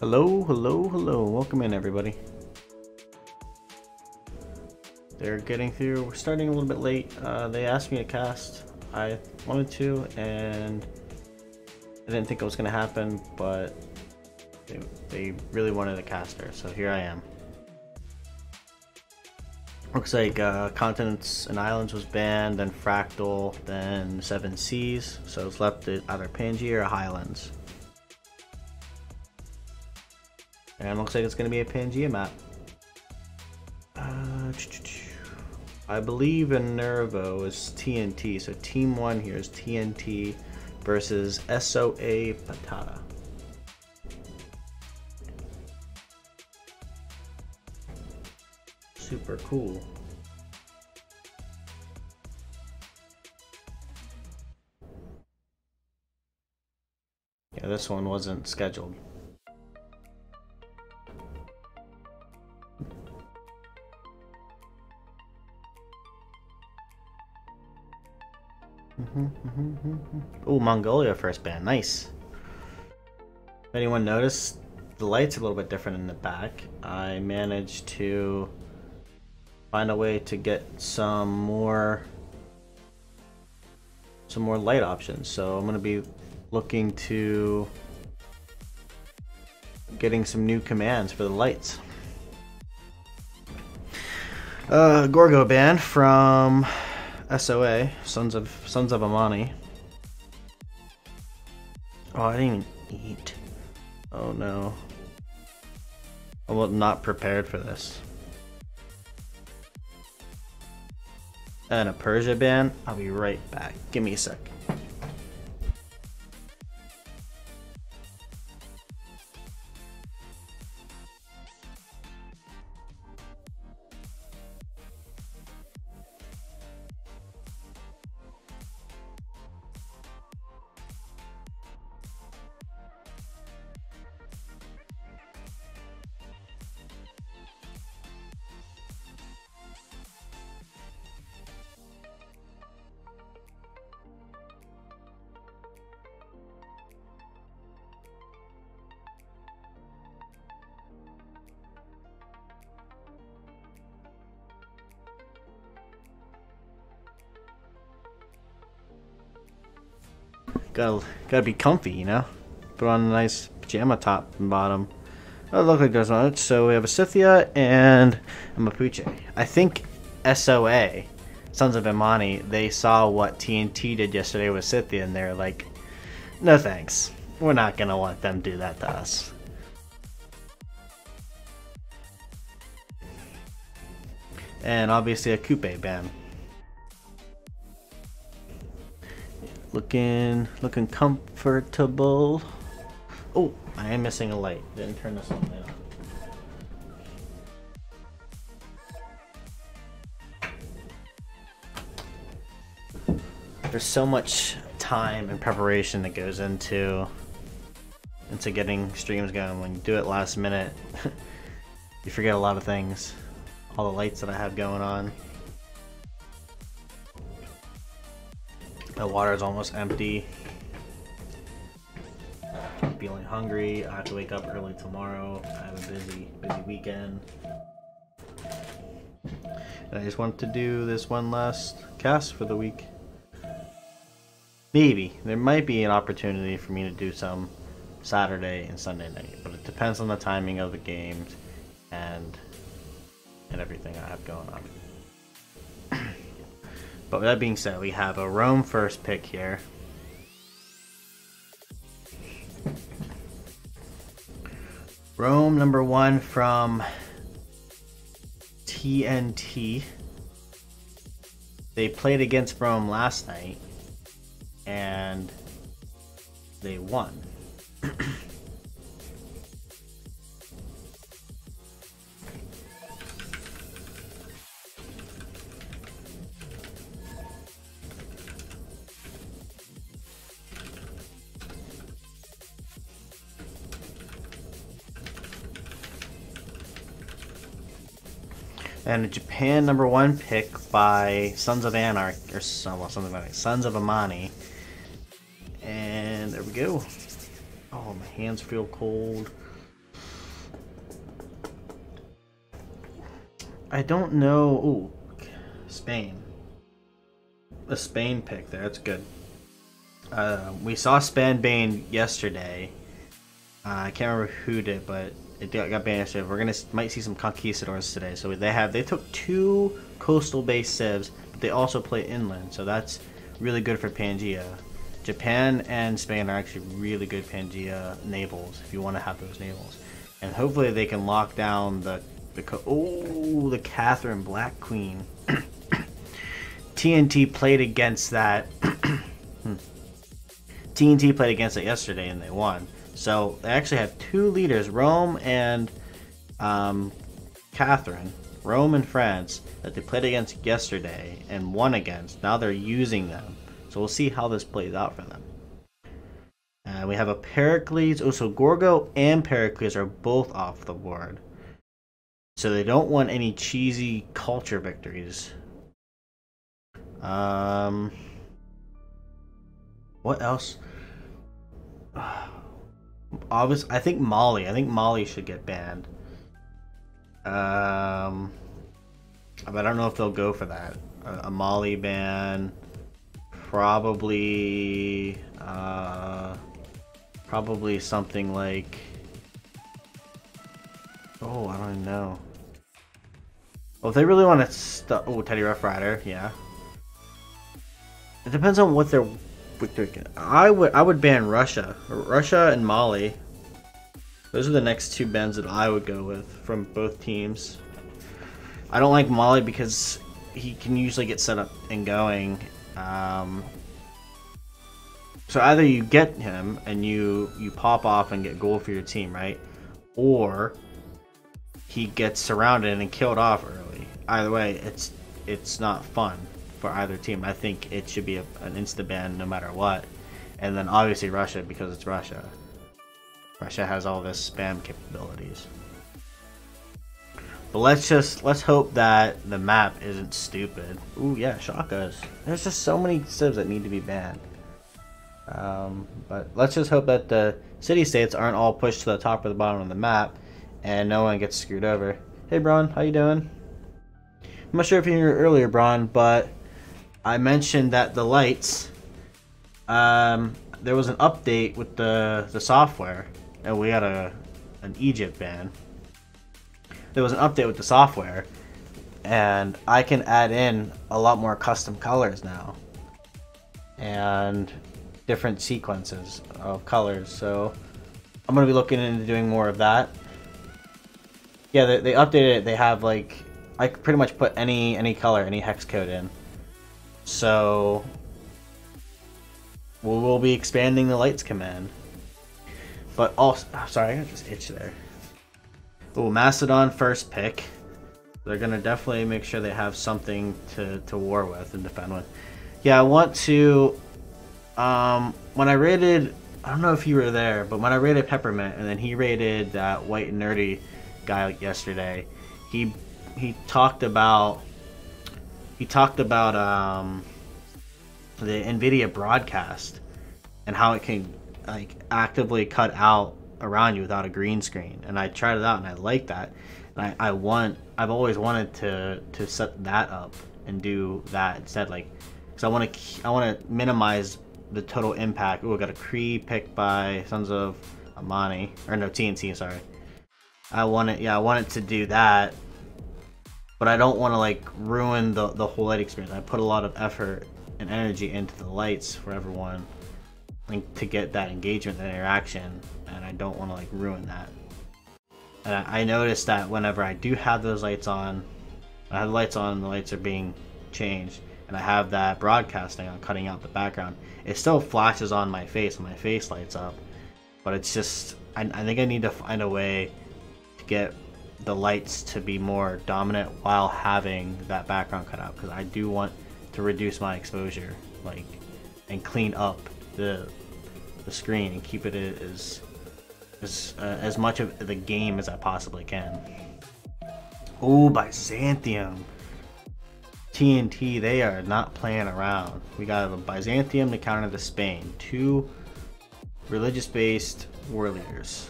Hello, hello, hello. Welcome in, everybody. They're getting through. We're starting a little bit late. They asked me to cast. I wanted to, and I didn't think it was going to happen, but they really wanted a caster, so here I am. Looks like Continents and Islands was banned, then Fractal, then 7 Seas, so it's left either Pangaea or Highlands. And looks like it's going to be a Pangaea map. I believe in Nervo is TNT, so Team 1 here is TNT versus SOA-Patata. Super cool. Yeah, this one wasn't scheduled. Oh, Mongolia first ban. Nice. If anyone noticed, the light's a little bit different in the back. I managed to find a way to get some more light options. So I'm going to be looking to getting some new commands for the lights. Gorgo ban from SOA, Sons of Amani. Oh, I didn't even eat. Oh no. I was not prepared for this. And a Persia ban. I'll be right back. Give me a sec. Gotta be comfy, you know? Put on a nice pajama top and bottom. Oh, look like there's much. So we have a Scythia and a Mapuche. I think SOA, Sons of Imani, they saw what TNT did yesterday with Scythia and they're like, no thanks. We're not gonna let them do that to us. And obviously a Coupe ban. Looking comfortable. Oh, I am missing a light. Didn't turn this on. There's so much time and preparation that goes into getting streams going. When you do it last minute, you forget a lot of things. All the lights that I have going on. My water is almost empty. I'm feeling hungry. I have to wake up early tomorrow. I have a busy weekend. And I just want to do this one last cast for the week. Maybe. There might be an opportunity for me to do some Saturday and Sunday night, but it depends on the timing of the games and everything I have going on. But with that being said, we have a Rome first pick here. Rome number 1 from TNT. They played against Rome last night and they won. And a Japan number 1 pick by Sons of Anarch, or Sons of Amani. And there we go. Oh, my hands feel cold. I don't know. Ooh, Spain. A Spain pick there. That's good. We saw Spain banned yesterday. I can't remember who did, but it got banned yesterday. We're might see some conquistadors today. So they took 2 coastal based civs, but they also play inland. So that's really good for Pangea. Japan and Spain are actually really good Pangea navals if you want to have those navals, and hopefully they can lock down the Catherine Black Queen. TNT played against that. TNT played against it yesterday and they won. So they actually have 2 leaders, Rome and Catherine, Rome and France, that they played against yesterday and won against. Now they're using them. So we'll see how this plays out for them. We have a Pericles. Oh, so Gorgo and Pericles are both off the board. So they don't want any cheesy culture victories. What else? Obviously, I think Mali. I think Mali should get banned. But I don't know if they'll go for that. A Mali ban, probably something like. Oh, I don't even know. Well, if they really want to Teddy Rough Rider, yeah. It depends on what they're. I would ban Russia and Mali. Those are the next 2 bans that I would go with from both teams. I don't like Mali because he can usually get set up and going. So either you get him and you pop off and get gold for your team, right? Or he gets surrounded and killed off early. Either way, it's not fun for either team. I think it should be an insta ban no matter what. And then obviously Russia, because it's Russia. Russia has all this spam capabilities. But let's hope that the map isn't stupid. Ooh yeah, Shakas. There's just so many civs that need to be banned. But let's just hope that the city-states aren't all pushed to the top or the bottom of the map and no one gets screwed over. Hey Braun, how you doing? I'm not sure if you were here earlier, Braun, but I mentioned that the lights, there was an update with the software, and we had an Egypt ban. There was an update with the software, and I can add in a lot more custom colors now, and different sequences of colors. So I'm gonna be looking into doing more of that. Yeah, they updated it. They have like, I could pretty much put any color, any hex code in. So we'll be expanding the lights command. But also, sorry, I got this itch there. Oh, Macedon first pick. They're gonna definitely make sure they have something to war with and defend with. Yeah, I want to. When I raided, I don't know if you were there, but when I raided Peppermint and then he raided that white nerdy guy yesterday, he talked about the NVIDIA broadcast and how it can like actively cut out around you without a green screen, and I tried it out and I like that, and I've always wanted to set that up and do that instead, like, because I want to minimize the total impact. Oh, I got a Kree picked by Sons of Amani, or no, TNT, sorry. I want it to do that, but I don't want to like ruin the whole light experience. I put a lot of effort and energy into the lights for everyone, like, to get that engagement and interaction, and I don't want to like ruin that. And I noticed that whenever I do have those lights on, I have the lights on, the lights are being changed, and I have that broadcasting on cutting out the background, it still flashes on my face and my face lights up, but it's just, I think I need to find a way to get the lights to be more dominant while having that background cut out, because I do want to reduce my exposure, like, and clean up the screen and keep it as much of the game as I possibly can. Oh, Byzantium. TNT, they are not playing around. We got a Byzantium to counter the Spain. 2 religious-based war leaders.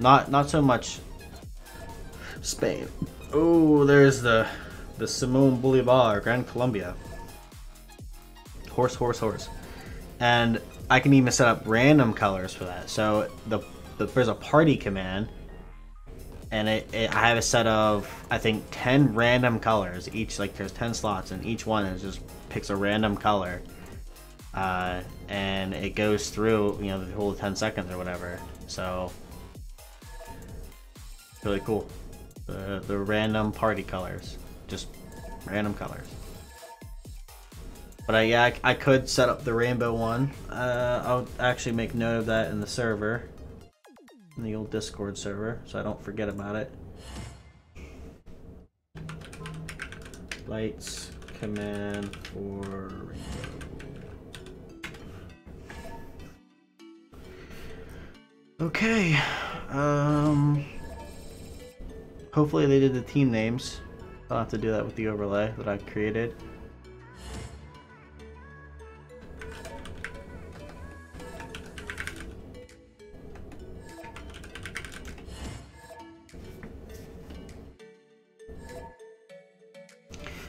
Not so much Spain. Oh, there's the Simón Bolívar, Gran Colombia. Horse, horse, horse. And I can even set up random colors for that. So there's a party command, and I have a set of, I think, 10 random colors. Each, like, there's 10 slots, and each one is just picks a random color. And it goes through, you know, the whole 10 seconds or whatever. So, really cool. The random party colors, just random colors. But yeah, I could set up the rainbow one. I'll actually make note of that in the server, in the old Discord server, so I don't forget about it. Lights command for rainbow. Okay. Hopefully they did the team names. I'll have to do that with the overlay that I created.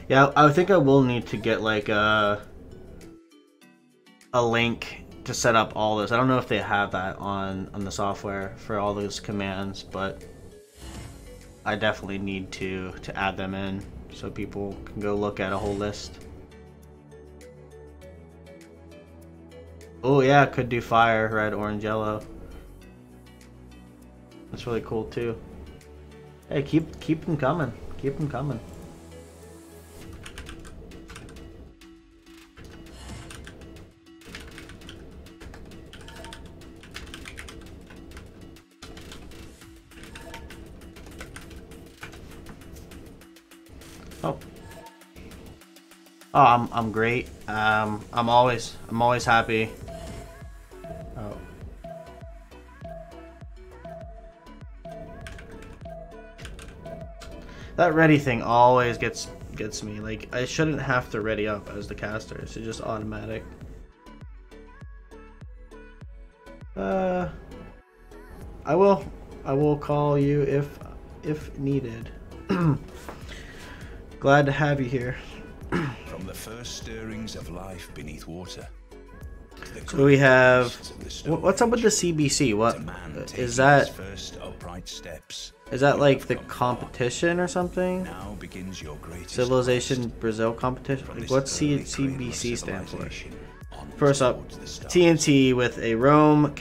Yeah, I think I will need to get like a link to set up all this. I don't know if they have that on the software for all those commands, but I definitely need to add them in so people can go look at a whole list. Oh yeah, could do fire, red, orange, yellow. That's really cool too. Hey, keep them coming. Keep them coming. Oh, I'm great. I'm always happy. Oh. That ready thing always gets me. Like, I shouldn't have to ready up as the caster. It's just automatic. I will call you if needed. Glad to have you here. From the first stirrings of life beneath water. So we have, what's up with the CBC? What is that? First upright steps. Is that like the competition or something? Now begins your greatest Civilization Brazil competition? Like, what's CBC stand for? First up, TNT with a Rome,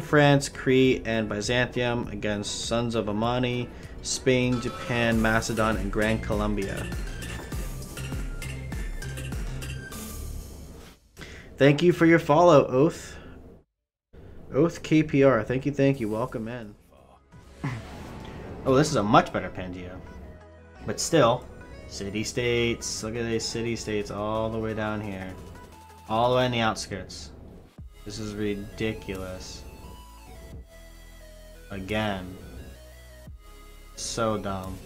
France, Crete, and Byzantium against Sons of Amani, Spain, Japan, Macedon, and Gran Colombia. Thank you for your follow, Oath. Oath KPR. Thank you. Welcome in. Oh, this is a much better Pangea. But still, city-states. Look at these city-states all the way down here. All the way in the outskirts. This is ridiculous. Again. So dumb.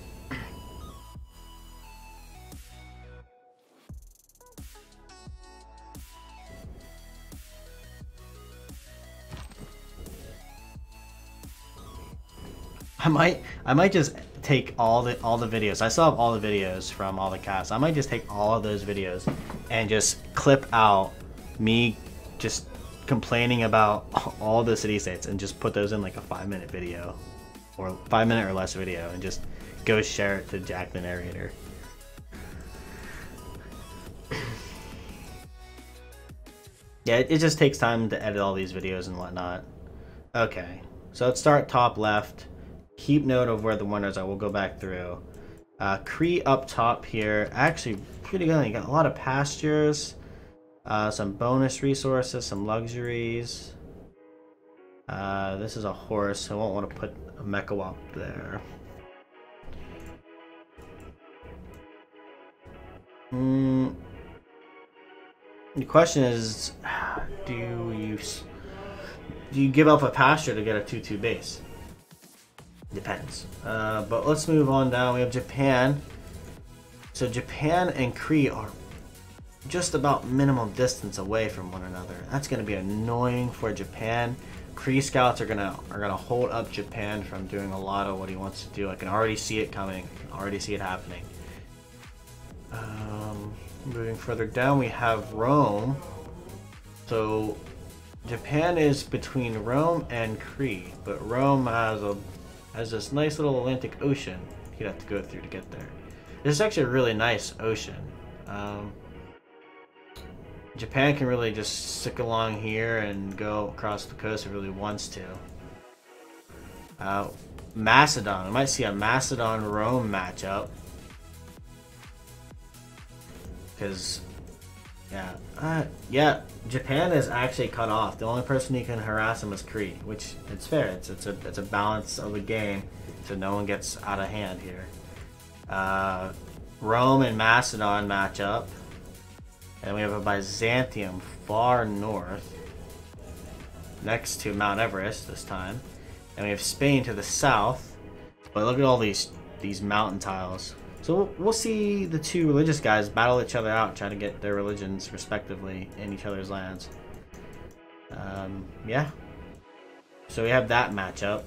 I might just take all the videos. I still have all the videos from all the casts. I might just take all of those videos and just clip out me just complaining about all the city states and just put those in like a 5-minute video or 5-minute or less video and just go share it to Jack the narrator. Yeah, it just takes time to edit all these videos and whatnot. Okay, so let's start top left. Keep note of where the winners are. We'll go back through. Cree up top here. Actually, pretty good. You got a lot of pastures, some bonus resources, some luxuries. This is a horse. I won't want to put a Mechawop there. The question is, do you give up a pasture to get a 2/2 base? Depends. But let's move on down. We have Japan. So Japan and Cree are just about minimum distance away from one another. That's going to be annoying for Japan. Kree scouts are gonna hold up Japan from doing a lot of what he wants to do. I can already see it coming. I can already see it happening. Moving further down, we have Rome. So Japan is between Rome and Kree, but Rome has this nice little Atlantic Ocean you'd have to go through to get there. This is actually a really nice ocean. Japan can really just stick along here and go across the coast if it really wants to. Macedon. I might see a Macedon-Rome matchup. Because, yeah, Japan is actually cut off. The only person who can harass him is Kree, which it's fair. It's a balance of a game, so no one gets out of hand here. Rome and Macedon match up, and we have a Byzantium far north, next to Mount Everest this time, and we have Spain to the south. But look at all these mountain tiles. So we'll see the two religious guys battle each other out, try to get their religions respectively in each other's lands. Yeah. So we have that matchup,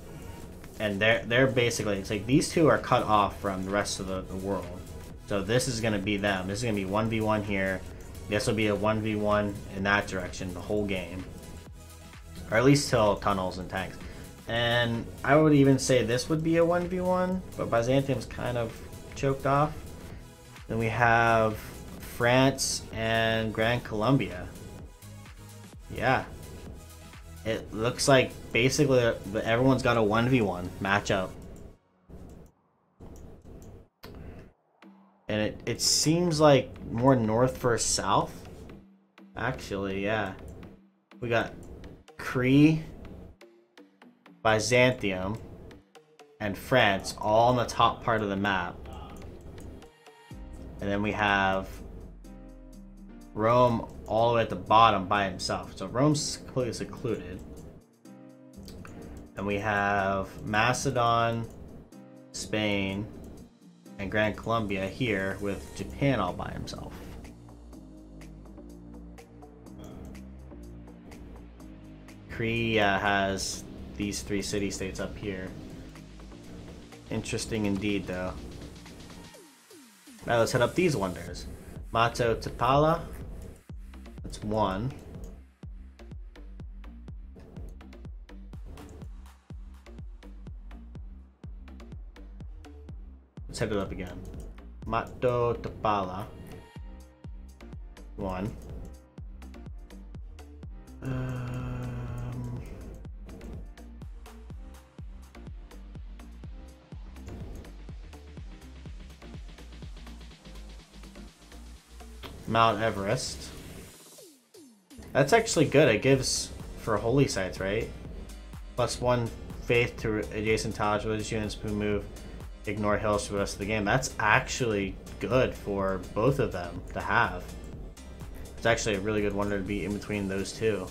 and they're basically, it's like these two are cut off from the rest of the world. So this is going to be them. This is going to be 1v1 here. This will be a 1v1 in that direction the whole game, or at least till tunnels and tanks. And I would even say this would be a 1v1, but Byzantium's kind of choked off. Then we have France and Grand Colombia. Yeah, it looks like basically everyone's got a 1v1 matchup, and it seems like more north versus south. Actually, yeah, we got Kree, Byzantium, and France all on the top part of the map. And then we have Rome all the way at the bottom by himself. So Rome's completely secluded. And we have Macedon, Spain, and Grand Colombia here with Japan all by himself. Kree has these three city-states up here. Interesting indeed, though. Now let's head up these wonders. Mato Tapala. That's one. Let's head it up again. Mato Tapala. One. Mount Everest. That's actually good. It gives for holy sites, right? +1 faith to adjacent tiles, religious units who move, ignore hills for the rest of the game. That's actually good for both of them to have. It's actually a really good wonder to be in between those two.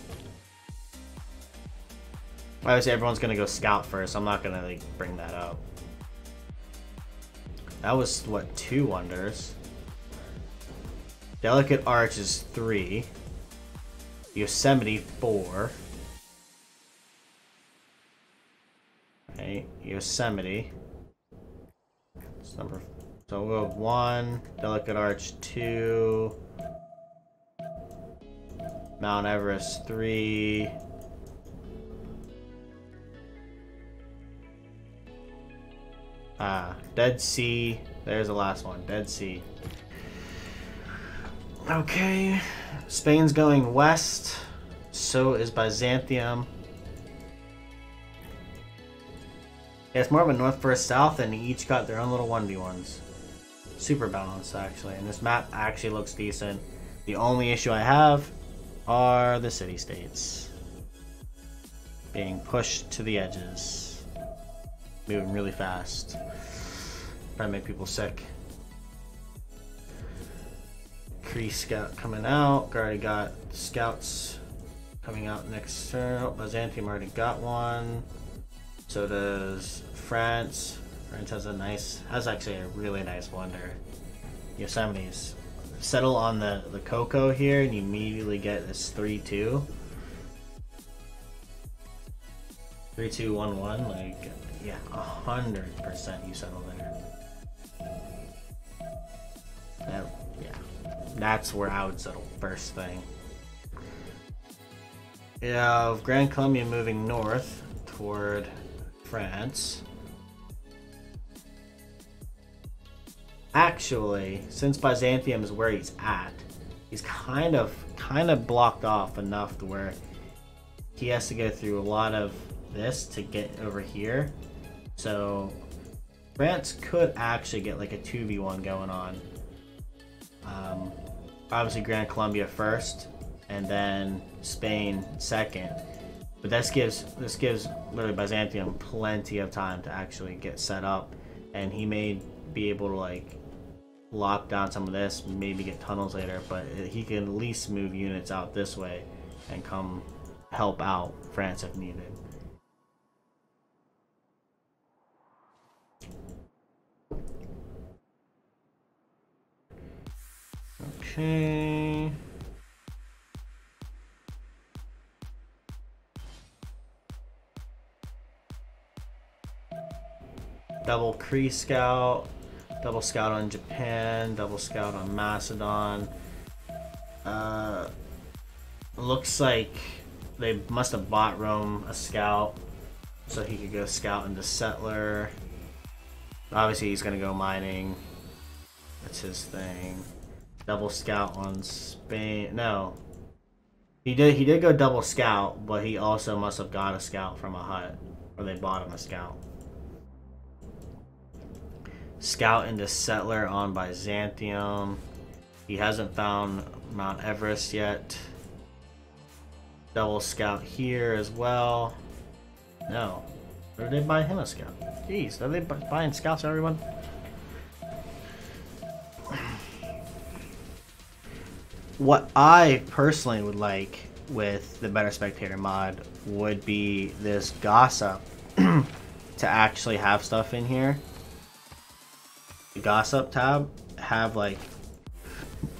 Obviously, everyone's gonna go scout first. I'm not gonna like bring that up. That was what, 2 wonders. Delicate Arch is 3. Yosemite 4. Right, Yosemite. It's number. So we'll go 1. Delicate Arch 2. Mount Everest 3. Dead Sea. There's the last one. Dead Sea. Okay. Spain's going west. So is Byzantium. Yeah, it's more of a north versus south, and each got their own little 1v1s. Super balanced, actually. And this map actually looks decent. The only issue I have are the city-states being pushed to the edges. Moving really fast. Trying to make people sick. Kree scout coming out. Already got scouts coming out next turn. Oh, Byzantium already got one. So does France. France has actually a really nice wonder. Yosemite's. Settle on the cocoa here and you immediately get this 3-2. 3-2-1-1, like, yeah, 100% you settle there. Yeah, that's where I would settle first thing. You have Grand Colombia moving north toward France. Actually, since Byzantium is where he's at, he's kind of blocked off enough to where he has to go through a lot of this to get over here. So France could actually get like a 2v1 going on. Obviously Grand Colombia first, and then Spain second. But this gives literally Byzantium plenty of time to actually get set up, and he may be able to like lock down some of this, maybe get tunnels later, but he can at least move units out this way and come help out France if needed. Okay. Double Kree scout, double scout on Japan, double scout on Macedon. Looks like they must have bought Rome a scout so he could go scout into settler. Obviously he's gonna go mining. That's his thing. Double scout on Spain. No. He did go double scout, but he also must have got a scout from a hut. Or they bought him a scout. Scout into settler on Byzantium. He hasn't found Mount Everest yet. Double scout here as well. No. Or did they buy him a scout? Jeez, are they buying scouts, everyone? What I personally would like with the Better Spectator mod would be this gossip to actually have stuff in here. The gossip tab have like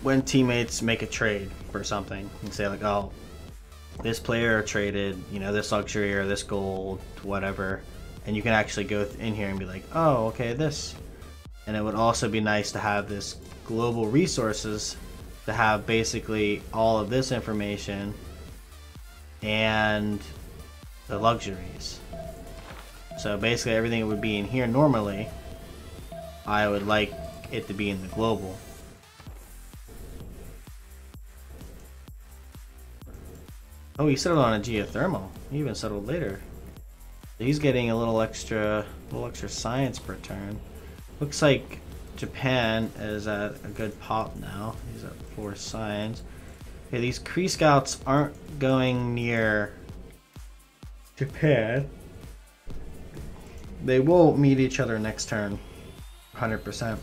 when teammates make a trade for something and say like, oh, this player traded, you know, this luxury or this gold, whatever, and you can actually go in here and be like, oh, okay, this. And it would also be nice to have this global resources to have basically all of this information and the luxuries. So basically everything would be in here normally. I would like it to be in the global. Oh, he settled on a geothermal. He even settled later. He's getting a little extra science per turn. Looks like Japan is at a good pop now. He's at 4 science. Okay, these Kree scouts aren't going near Japan. They will meet each other next turn, 100%.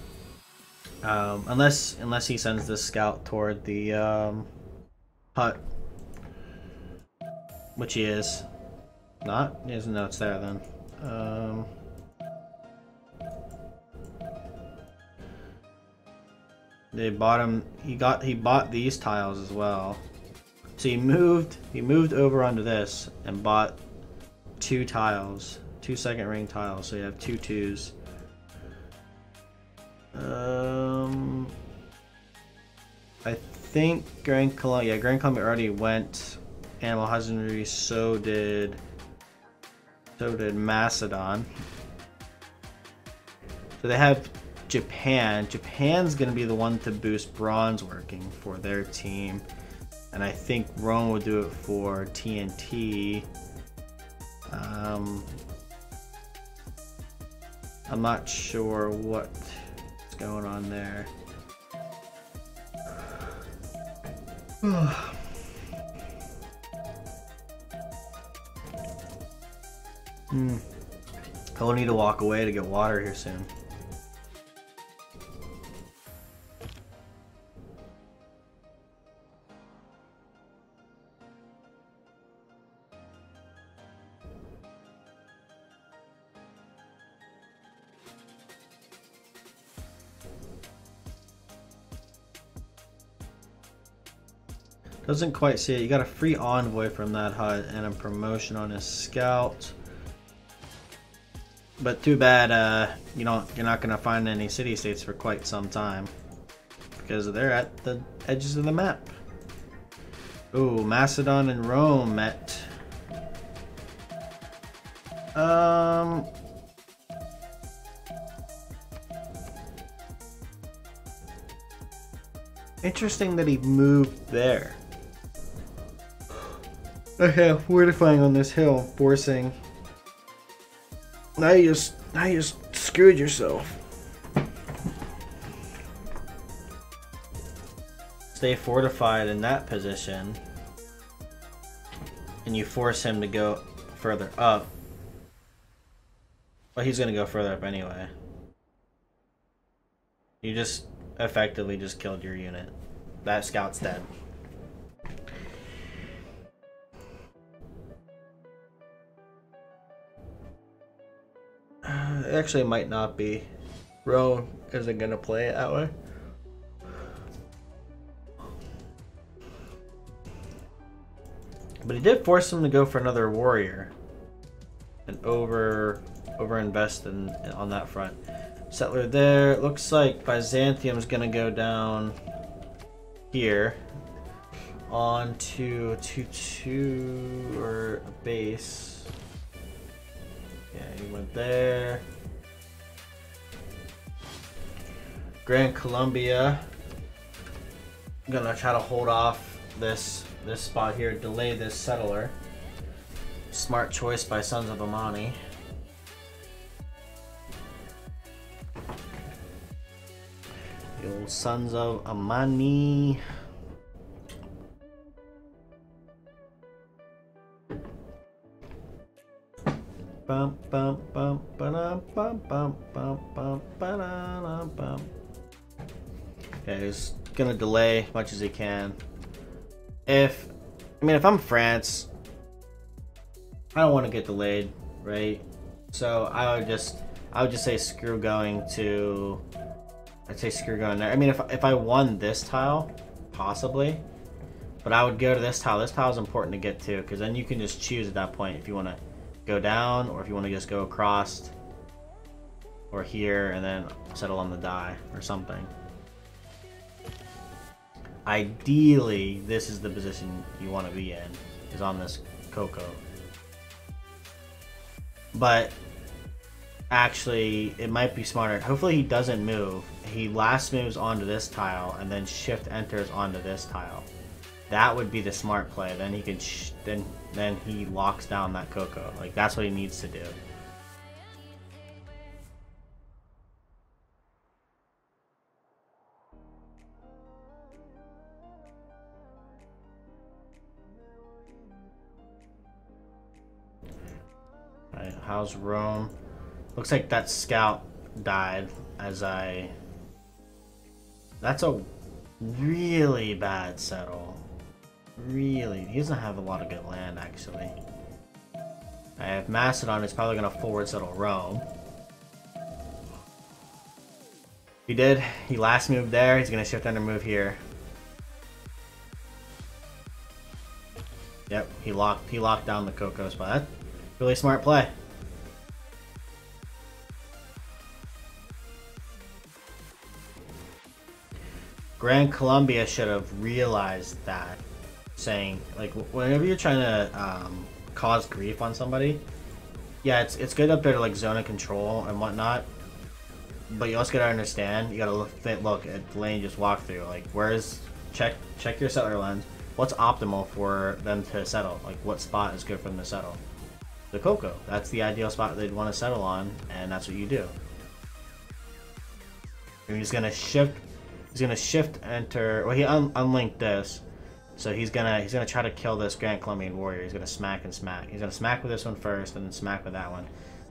Unless he sends this scout toward the hut. Which he is. Not? He doesn't know it's there then. They bought him. He bought these tiles as well. So he moved over onto this and bought 2 tiles, 2 second ring tiles. So you have 2 2s. I think Grand Colombia already went animal husbandry. So did Macedon. So they have Japan. Japan's going to be the one to boost bronze working for their team. And I think Rome will do it for TNT. I'm not sure what's going on there. I will need to walk away to get water here soon. Doesn't quite see it. You got a free envoy from that hut and a promotion on his scout. But too bad you're not gonna find any city-states for quite some time. Because they're at the edges of the map. Ooh, Macedon and Rome met. Interesting that he moved there. Okay, fortifying on this hill, forcing. Now you just screwed yourself. Stay fortified in that position, and you force him to go further up. Well, he's gonna go further up anyway. You just effectively just killed your unit. That scout's dead. Actually, it might not be. Rome isn't gonna play it that way. But he did force him to go for another warrior and over invest on that front. Settler there. It looks like Byzantium's gonna go down here onto 2-2 or a base. Yeah, he went there. Grand Columbia. I'm gonna try to hold off this spot here, delay this settler. Smart choice by Sons of Amani. The old Sons of Amani. Bum bum bum ba bum bum bum bum ba bum. Okay, he's gonna delay as much as he can. If I'm France, I don't want to get delayed, right? So I would just say screw going to. I'd say screw going there. I mean, if I won this tile, possibly, but I would go to this tile. This tile is important to get to because then you can just choose at that point if you want to go down or if you want to just go across or here and then settle on the die or something. Ideally, this is the position you want to be in, is on this Cocoa. But actually, it might be smarter. Hopefully he doesn't move. He last moves onto this tile and then shift enters onto this tile. That would be the smart play. Then he can then he locks down that Cocoa. Like that's what he needs to do. Alright, how's Rome? Looks like that scout died as I... That's a really bad settle. Really. He doesn't have a lot of good land, actually. I have Macedon is probably going to forward settle Rome. He did. He last moved there. He's going to shift under move here. Yep, he locked down the Cocoa spot. Really smart play. Grand Columbia should have realized that, saying like whenever you're trying to cause grief on somebody, yeah, it's good up there to like zone of control and whatnot, but you also gotta understand, you gotta look at the lane you just walk through. Like where's check your settler lens. What's optimal for them to settle? Like what spot is good for them to settle? The Cocoa. That's the ideal spot they'd want to settle on, and that's what you do. And he's gonna shift. He's gonna shift enter. Well, he unlinked this, so he's gonna try to kill this Grand Colombian warrior. He's gonna smack and smack. He's gonna smack with this one first, and then smack with that one.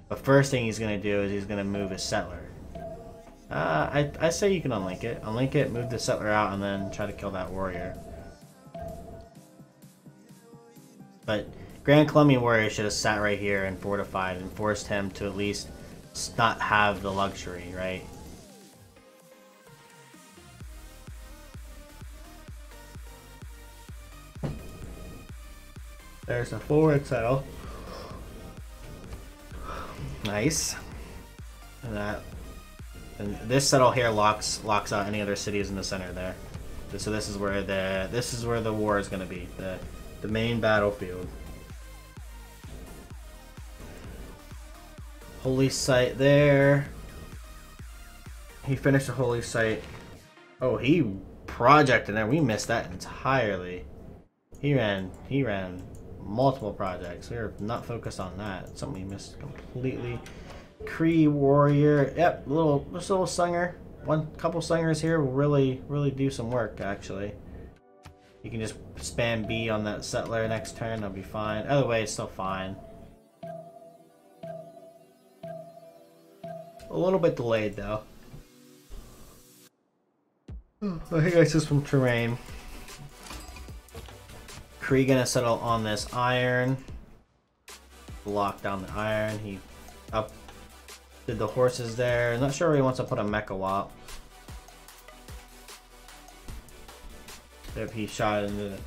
The first thing he's gonna do is he's gonna move his settler. I say you can unlink it. Unlink it, move the settler out, and then try to kill that warrior. But Grand Colombian warrior should have sat right here and fortified and forced him to at least not have the luxury, right? There's a forward settle. Nice. And this settle here locks out any other cities in the center there. So this is where the war is going to be, the main battlefield. Holy site there. He finished the holy site. Oh, he projected there. We missed that entirely. He ran multiple projects. We were not focused on that. Something we missed completely. Cree warrior. Yep, this little singer. Couple singers here will really do some work actually. You can just spam B on that settler next turn, that'll be fine. Either way, it's still fine. A little bit delayed though. I think that's just from terrain. Cree gonna settle on this iron. Lock down the iron. He up did the horses there. Not sure where he wants to put a mecha wop. If he shot into the...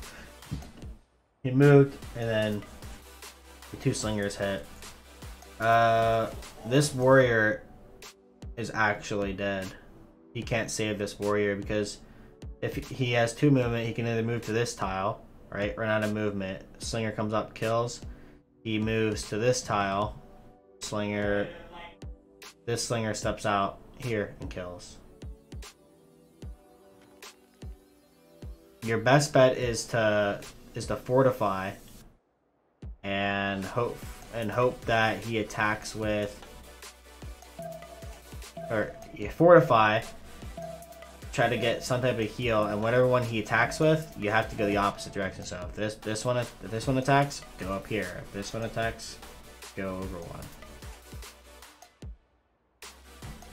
He moved and then the two slingers hit. This warrior is actually dead. He can't save this warrior because if he has 2 movement, he can either move to this tile, right? Run out of movement. Slinger comes up, kills. He moves to this tile. This slinger steps out here and kills. Your best bet is to fortify and hope that he attacks with, or you fortify, try to get some type of heal, and whatever one he attacks with, you have to go the opposite direction. So if this one attacks, go up here. If this one attacks, go over one.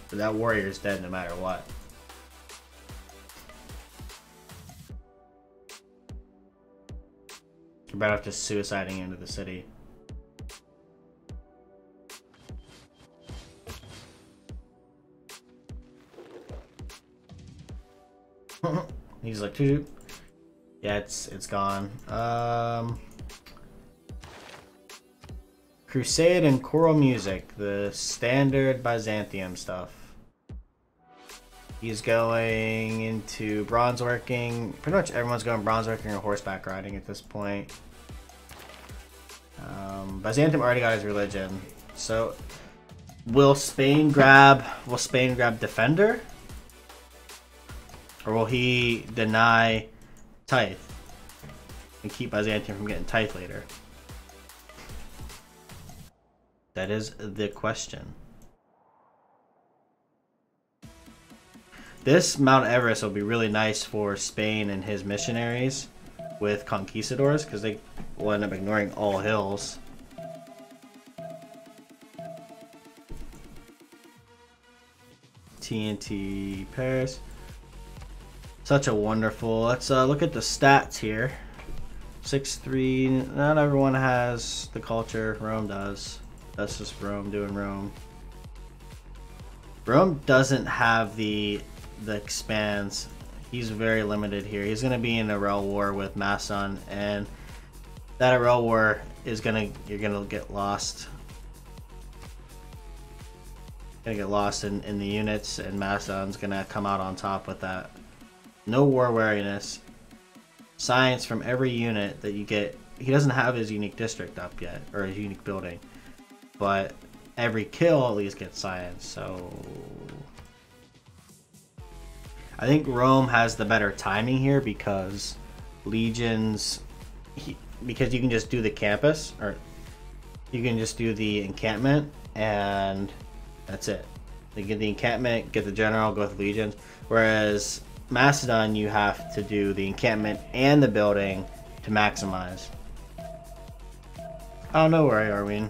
But that warrior is dead no matter what. You're better off just suiciding into the city. He's like, yeah, it's gone. Crusade and choral music, the standard Byzantium stuff. He's going into bronze working. Pretty much everyone's going bronze working or horseback riding at this point. Byzantium already got his religion, so will Spain grab defender, or will he deny tithe and keep Byzantium from getting tithe later? That is the question. This Mount Everest will be really nice for Spain and his missionaries with conquistadors, because they will end up ignoring all hills. TNT Paris. Such a wonderful. Let's look at the stats here. 6-3. Not everyone has the culture. Rome does. That's just Rome doing Rome. Rome doesn't have the expands. He's very limited here. He's gonna be in a rail war with Macedon, and that rail war is you're gonna get lost. Gonna get lost in the units, and Macedon's gonna come out on top with that. No war wariness. Science from every unit that you get. He doesn't have his unique district up yet, or his unique building, but every kill at least gets science. So I think Rome has the better timing here because legions, because you can just do the campus, or you can just do the encampment, and that's it. You get the encampment, get the general, go with legions. Whereas Macedon, you have to do the encampment and the building to maximize. Oh, no worry, Arwin.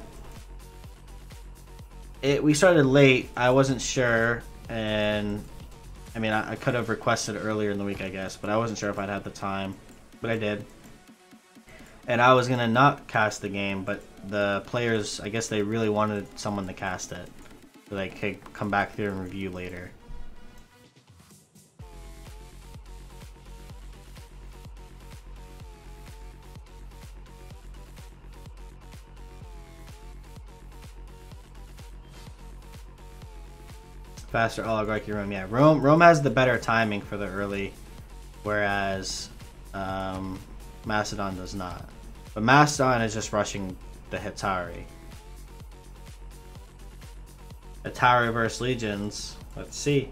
We started late. I wasn't sure, and I mean, I could have requested earlier in the week, I guess, but I wasn't sure if I'd have the time, but I did. And I was gonna not cast the game, but the players, I guess they really wanted someone to cast it, so they could come back through and review later. Faster oligarchy Rome. Yeah, Rome has the better timing for the early, whereas Macedon does not. But Macedon is just rushing the Hetauri. Hetauri versus legions. Let's see.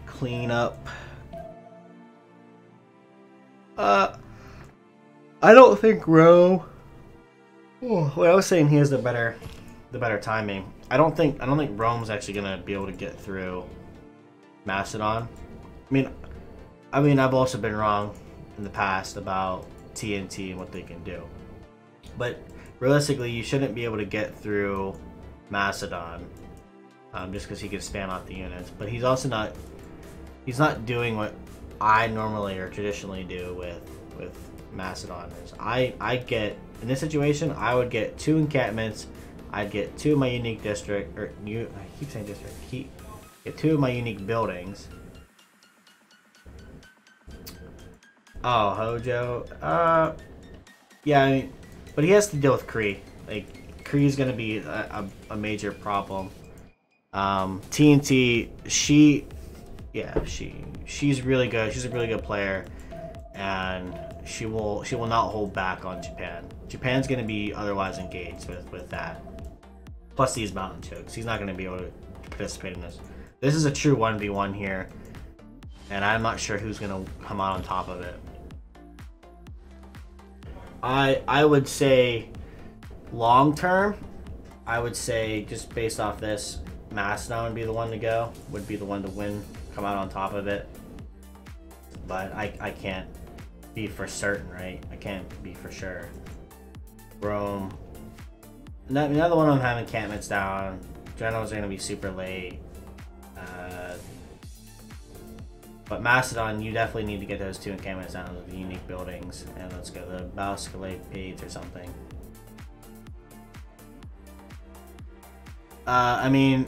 Clean up. I don't think Rome. Oh, what I was saying, he has the better timing. I don't think Rome's actually gonna be able to get through Macedon. I mean, I've also been wrong in the past about TNT and what they can do, but realistically, you shouldn't be able to get through Macedon just because he can span off the units. But he's also not. He's not doing what I normally or traditionally do with Macedon. I get in this situation, I would get 2 encampments. I'd get 2 of my unique district, or I keep saying district. Get 2 of my unique buildings. Oh, Hojo. Yeah, I mean, but he has to deal with Kree. Like, Kree's gonna be a major problem. TNT, she's really good. She's a really good player, and she will not hold back on Japan. Japan's gonna be otherwise engaged with that. Plus these mountain chokes. He's not gonna be able to participate in this. This is a true 1v1 here, and I'm not sure who's gonna come out on top of it. I would say long term, I would say just based off this, Macedon would be the one to go, would be the one to win, come out on top of it. But I can't be for certain, right? I can't be for sure. Rome. Another one of them having encampments down. Generals are going to be super late. But Macedon, you definitely need to get those 2 encampments down with the unique buildings. And let's go the Balscalate or something. I mean,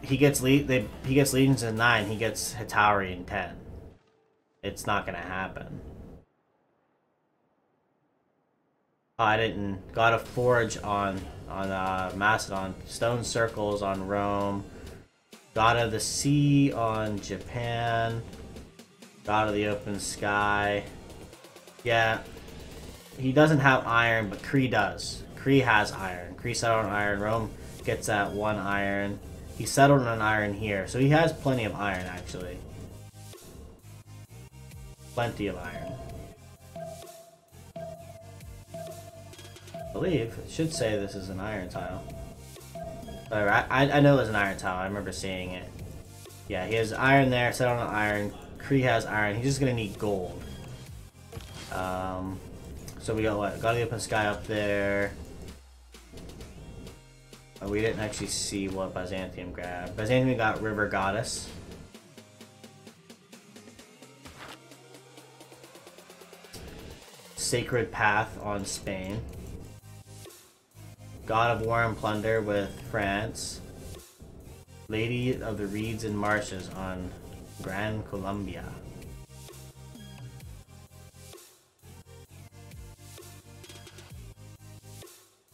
he gets legions in 9. He gets Hetauri in 10. It's not gonna happen. Oh, I didn't. Got a forge on Macedon. Stone circles on Rome. God of the Sea on Japan. God of the Open Sky. Yeah, he doesn't have iron, but Kree does. Kree has iron. Kree settled on iron. Rome gets that 1 iron. He settled on iron here, so he has plenty of iron actually. Plenty of iron. I believe it should say this is an iron tile. Whatever, I know it was an iron tile. I remember seeing it. Yeah, he has iron there, settled on iron. Kree has iron. He's just gonna need gold. So we got what? Got the Open Sky up there. Oh, we didn't actually see what Byzantium grabbed. Byzantium got River Goddess. Sacred Path on Spain. God of War and Plunder with France. Lady of the Reeds and Marshes on Gran Colombia.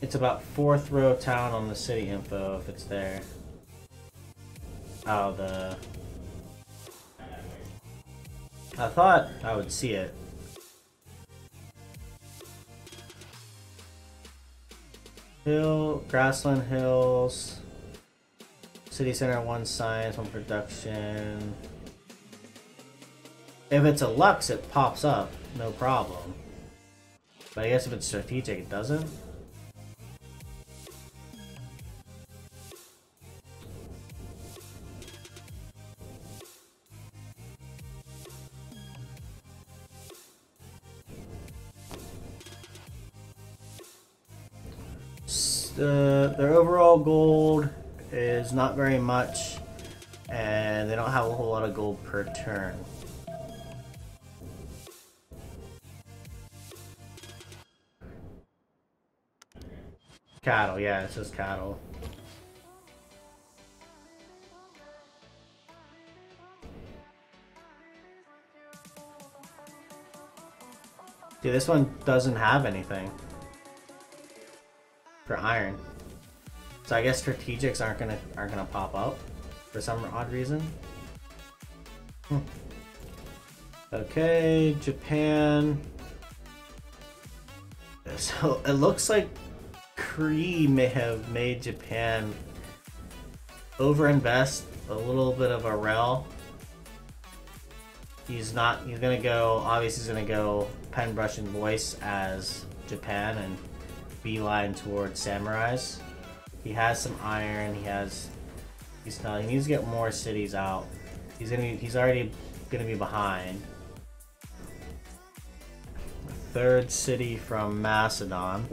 It's about 4th row town on the city info if it's there. Oh, I thought I would see it. Grassland Hills. City Center, 1 science, 1 production. If it's a Lux, it pops up, no problem. But I guess if it's strategic, it doesn't. Their overall gold is not very much, and they don't have a whole lot of gold per turn. Cattle, yeah, it says cattle. See, this one doesn't have anything for iron. So I guess strategics aren't gonna pop up for some odd reason. Okay, Japan. So it looks like Kree may have made Japan overinvest a little bit of a rel. He's gonna go, obviously he's gonna go pen, brush, and voice as Japan and beeline towards samurais. He has some iron, he needs to get more cities out. He's already gonna be behind. Third city from Macedon.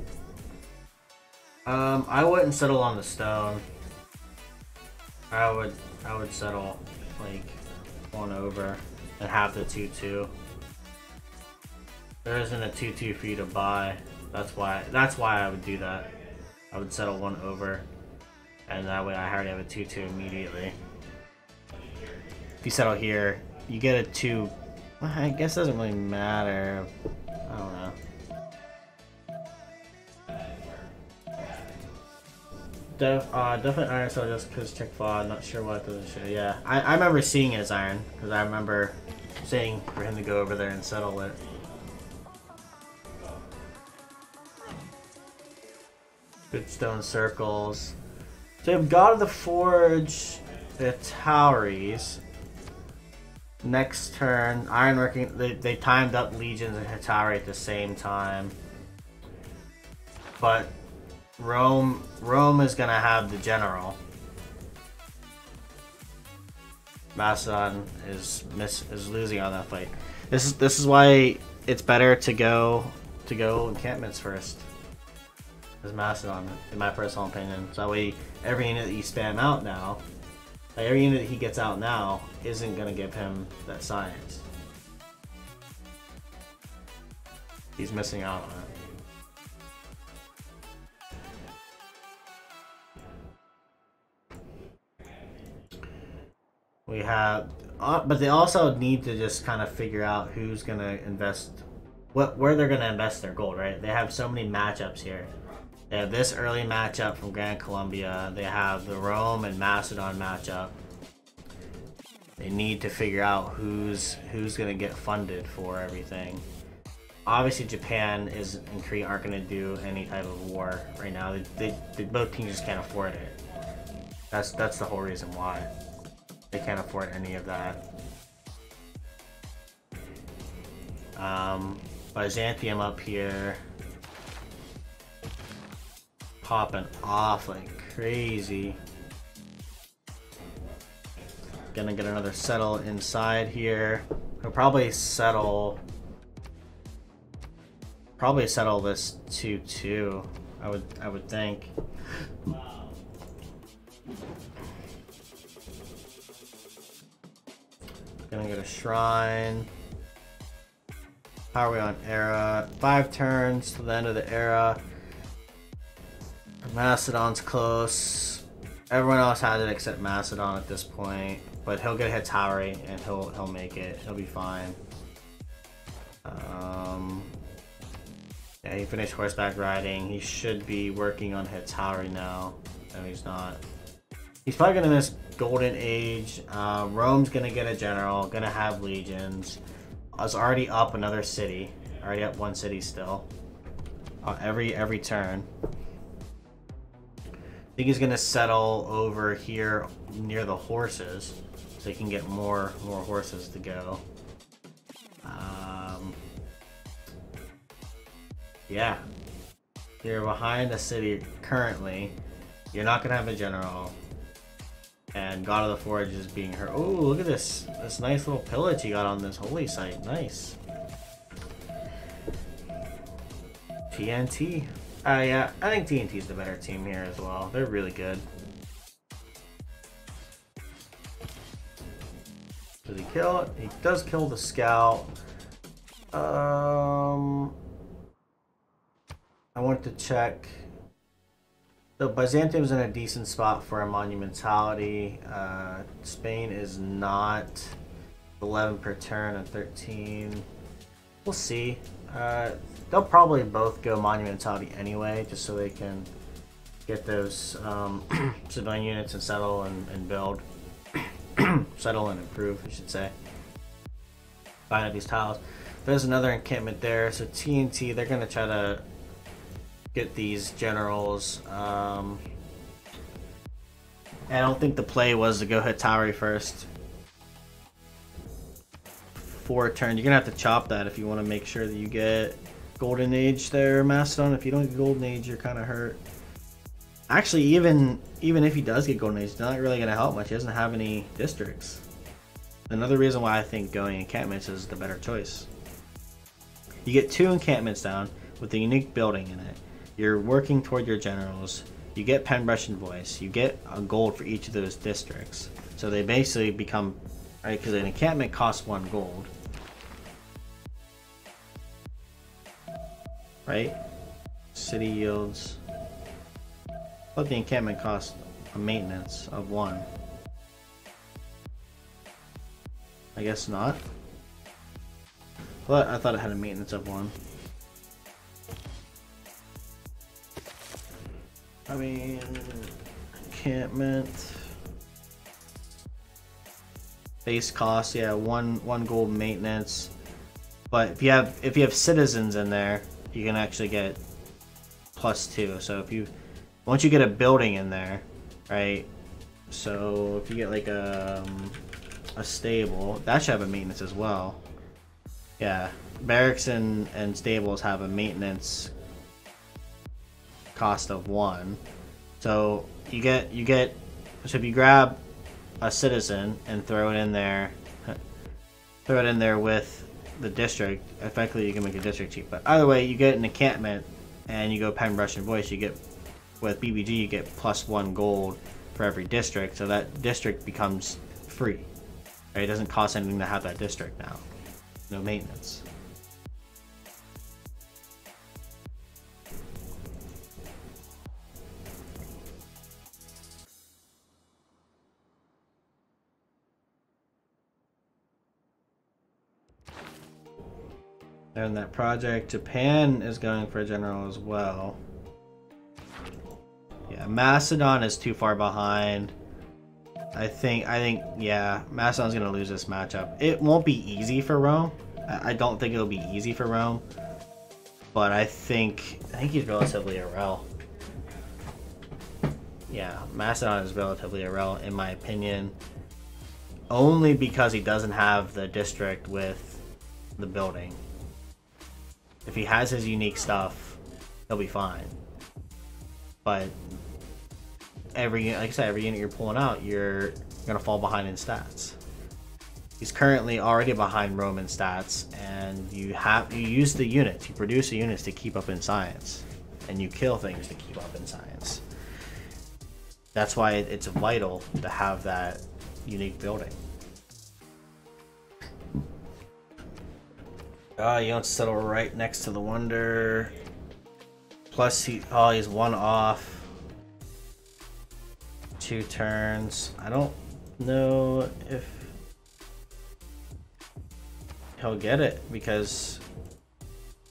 I wouldn't settle on the stone. I would settle like one over and have the 2-2. There isn't a 2-2 for you to buy. That's why I would do that. I would settle one over, and that way I already have a 2-2 immediately. If you settle here, you get a 2. Well, I guess it doesn't really matter. I don't know. Definitely iron, so just because check flaw, not sure what doesn't show. Yeah, I remember seeing it as iron, because I remember saying for him to go over there and settle it. Good stone circles. So we've got the Forge, the Tauris. Next turn, ironworking. They timed up legions and Hitauri at the same time, but Rome is gonna have the general. Macedon is losing on that fight. This is why it's better to go encampments first as Macedon, in my personal opinion. So that way every unit that you spam out now, like every unit that he gets out now, isn't gonna give him that science. He's missing out on it. We have, but they also need to just kind of figure out who's gonna invest, where they're gonna invest their gold, right? They have so many matchups here. They have this early matchup from Grand Columbia. They have the Rome and Macedon matchup. They need to figure out who's gonna get funded for everything. Obviously, Japan and Korea aren't gonna do any type of war right now. They both teams just can't afford it. That's the whole reason why. They can't afford any of that. Byzantium up here, popping off like crazy. Gonna get another settle inside here. He'll probably settle this 2-2. I would think. Gonna get a shrine. How are we on era? 5 turns to the end of the era. Macedon's close. Everyone else has it except Macedon at this point. But he'll get Hitauri and he'll make it. He'll be fine. Yeah, he finished horseback riding. He should be working on Hitauri now. No, he's not. He's probably gonna miss Golden Age. Rome's gonna get a general, gonna have legions. I was already up another city. Already up one city still. Every turn. I think he's gonna settle over here near the horses, so he can get more horses to go. Yeah. You're behind the city currently. You're not gonna have a general. And God of the Forge is being hurt. Oh, look at this nice little pillage he got on this holy site. Nice. TNT. Yeah, I think TNT's the better team here as well. They're really good. Does he kill it? He does kill the scout. I want to check. So Byzantium's in a decent spot for a monumentality. Spain is not. 11 per turn and 13. We'll see. They'll probably both go monumentality anyway, just so they can get those civilian units and settle and build. Settle and improve, I should say. Buying up these tiles. There's another encampment there, so TNT, they're going to try to get these generals. I don't think the play was to go hit Tauri first. 4 turn. You're going to have to chop that if you want to make sure that you get Golden Age there, Mastodon. If you don't get Golden Age, you're kind of hurt. Actually, even if he does get Golden Age, it's not really going to help much. He doesn't have any districts. Another reason why I think going encampments is the better choice. You get 2 encampments down with a unique building in it. You're working toward your generals. You get Penbrush and Voice. You get a gold for each of those districts. So they basically become, right, because an encampment costs 1 gold. Right? City yields. But the encampment costs a maintenance of 1. I guess not. But I thought it had a maintenance of 1. I mean, encampment base cost, yeah, one gold maintenance. But if you have citizens in there, you can actually get +2. So once you get a building in there, right? So if you get like a stable, that should have a maintenance as well. Yeah, barracks and stables have a maintenance cost of 1. So you get so if you grab a citizen and throw it in there with the district, effectively you can make a district cheap. But either way, you get an encampment and you go Penbrush and Voice, you get with BBG you get +1 gold for every district, so that district becomes free. Right? It doesn't cost anything to have that district now. No maintenance. And that project, Japan is going for a general as well. Yeah, Macedon is too far behind. I think, yeah, Macedon's gonna lose this matchup. It won't be easy for Rome. I don't think it'll be easy for Rome, but I think he's relatively a rel. Yeah, Macedon is relatively a rel in my opinion, only because he doesn't have the district with the building. If he has his unique stuff, he'll be fine. But like I said, every unit you're pulling out, you're gonna fall behind in stats. He's currently already behind Rome in stats, and you use the units, you produce the units to keep up in science, and you kill things to keep up in science. That's why it's vital to have that unique building. You don't settle right next to the wonder. Plus he's 1 off. 2 turns. I don't know if he'll get it because,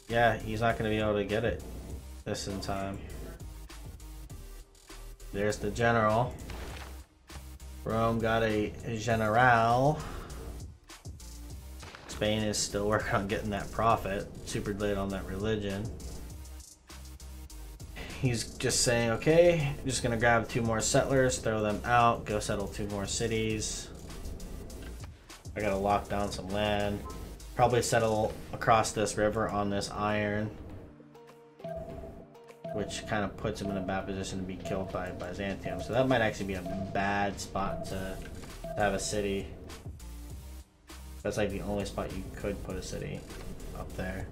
yeah, he's not going to be able to get it this in time. There's the general. Rome got a general. Spain is still working on getting that profit. Super late on that religion. He's just saying, okay, I'm just gonna grab 2 more settlers, throw them out, go settle 2 more cities. I gotta lock down some land. Probably settle across this river on this iron, which kind of puts him in a bad position to be killed by Byzantium. So that might actually be a bad spot to have a city. That's like the only spot you could put a city, up there.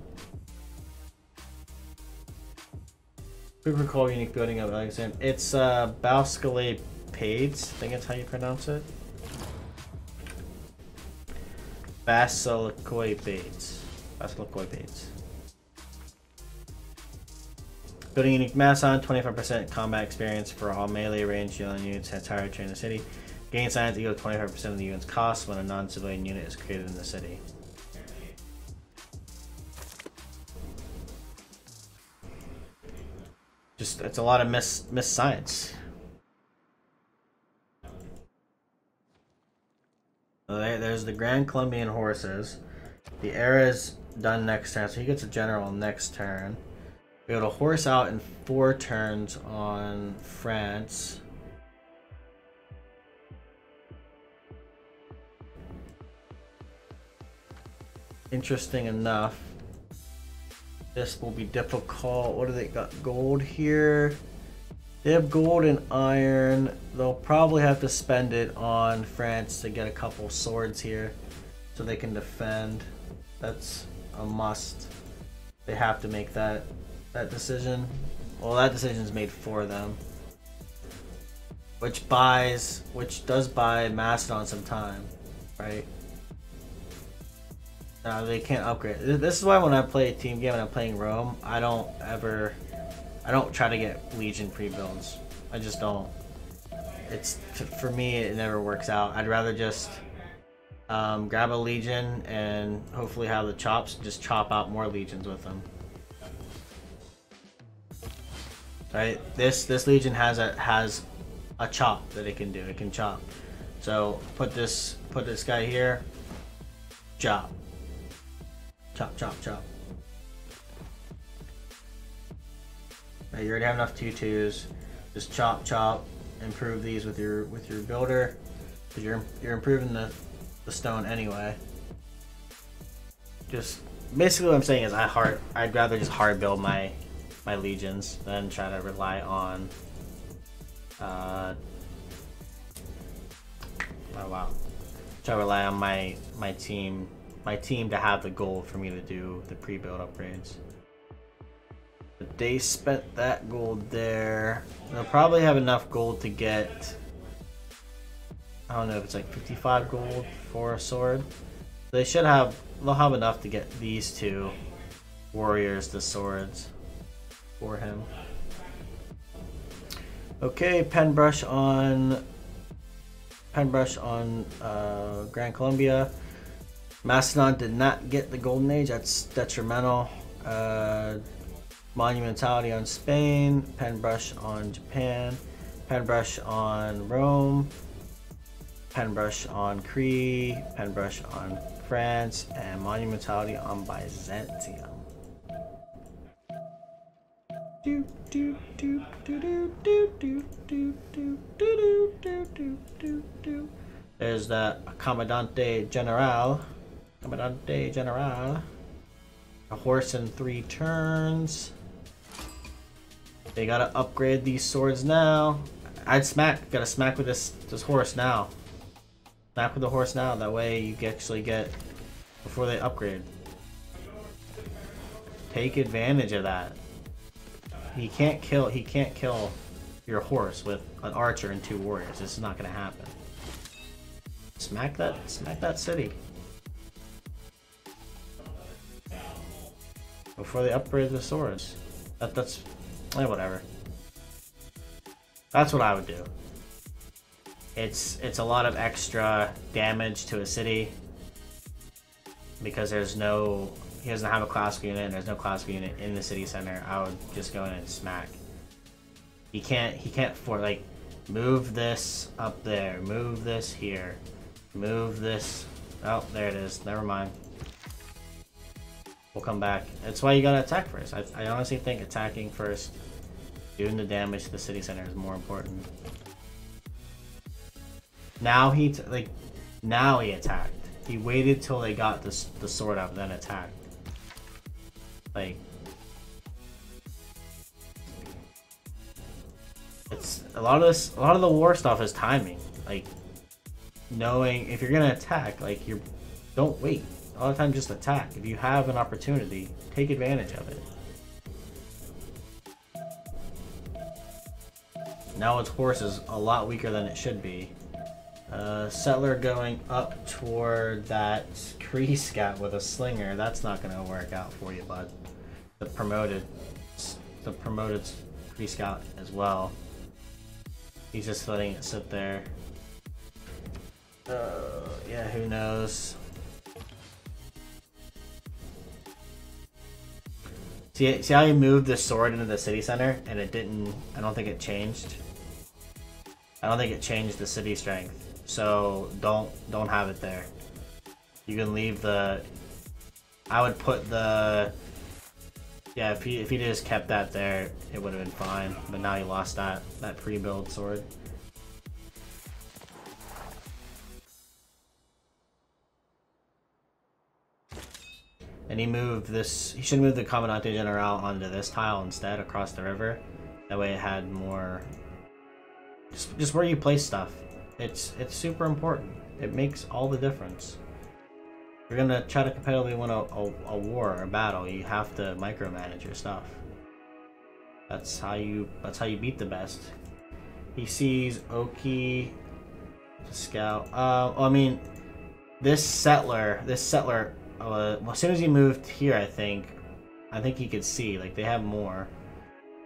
Super cool unique building of Alexander. It's Bascale Pades, I think that's how you pronounce it. Basilikoi Pades. Basilikoi Pades. Building unique mass on 25% combat experience for all melee range units entire train in the city. Gain science equal to 25% of the unit's cost when a non-civilian unit is created in the city. it's a lot of miss science. There's the Grand Colombian horses. The era is done next turn, so he gets a general next turn. We got a horse out in 4 turns on France. Interesting enough. This will be difficult. What do they got? Gold here. They have gold and iron. They'll probably have to spend it on France to get a couple swords here so they can defend. That's a must. They have to make that decision. Well, that decision's made for them. Which does buy Macedon some time, right? No, they can't upgrade. This is why when I play a team game and I'm playing Rome, I don't try to get Legion pre-builds. I just don't. For me, it never works out. I'd rather just grab a Legion and hopefully have the chops, just chop out more Legions with them. Right? This Legion has a chop that it can do. It can chop. So put this guy here. Chop. Chop, chop, chop. Now you already have enough 2/2s. Just chop, chop. Improve these with your builder, because you're improving the stone anyway. Just basically what I'm saying is I'd rather just hard build my legions than try to rely on oh wow, try to rely on my team to have the gold for me to do the pre-build upgrades. But they spent that gold there. They'll probably have enough gold to get, I don't know if it's like 55 gold for a sword. They'll have enough to get these 2 warriors the swords for him. Okay, pen brush on Grand Colombia. Macedon did not get the Golden Age. That's detrimental. Monumentality on Spain. Pen brush on Japan. Pen brush on Rome. Pen brush on Crete. Pen brush on France. And monumentality on Byzantium. There's the Comandante General. A horse in 3 turns. They gotta upgrade these swords now. Gotta smack with this horse now. Smack with the horse now. That way you actually get before they upgrade. Take advantage of that. He can't kill your horse with an archer and 2 warriors. This is not gonna happen. Smack that city. Before they upgrade the swords. That's whatever. That's what I would do. It's a lot of extra damage to a city because he doesn't have a classical unit and there's no classical unit in the city center. I would just go in and smack. He can't move this up there, move this here, move this. Oh, there it is. Never mind. We'll come back. That's why you gotta attack first. I honestly think attacking first, doing the damage to the city center is more important. Now he attacked. He waited till they got the sword up, then attacked. It's a lot of the war stuff is timing. Knowing if you're gonna attack, don't wait. A lot of times just attack. If you have an opportunity, take advantage of it. Now its horse is a lot weaker than it should be. Settler going up toward that Kree scout with a slinger. That's not gonna work out for you, bud. The promoted Kree scout as well. He's just letting it sit there. Yeah, who knows? See how he moved the sword into the city center and it didn't. I don't think it changed. I don't think it changed the city strength. So don't have it there. You can leave the. I would put the. Yeah, if he just kept that there, it would have been fine. But now he lost that pre-build sword. And he moved this. He should move the Comandante General onto this tile instead, across the river. That way, it had more. Just where you place stuff. It's super important. It makes all the difference. If you're gonna try to competitively win a war or a battle, you have to micromanage your stuff. That's how you beat the best. He sees Oki scout. I mean, this settler. Well, as soon as he moved here, I think he could see. Like, they have more,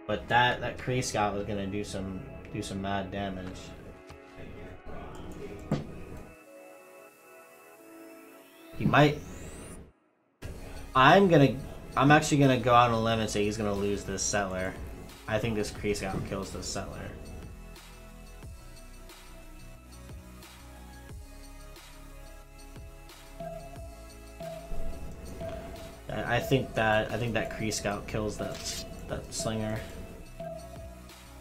but that Kree scout was gonna do some mad damage. He might. I'm actually gonna go out on a limb and say he's gonna lose this settler. I think this Kree scout kills this settler. I think that Kree scout kills that slinger.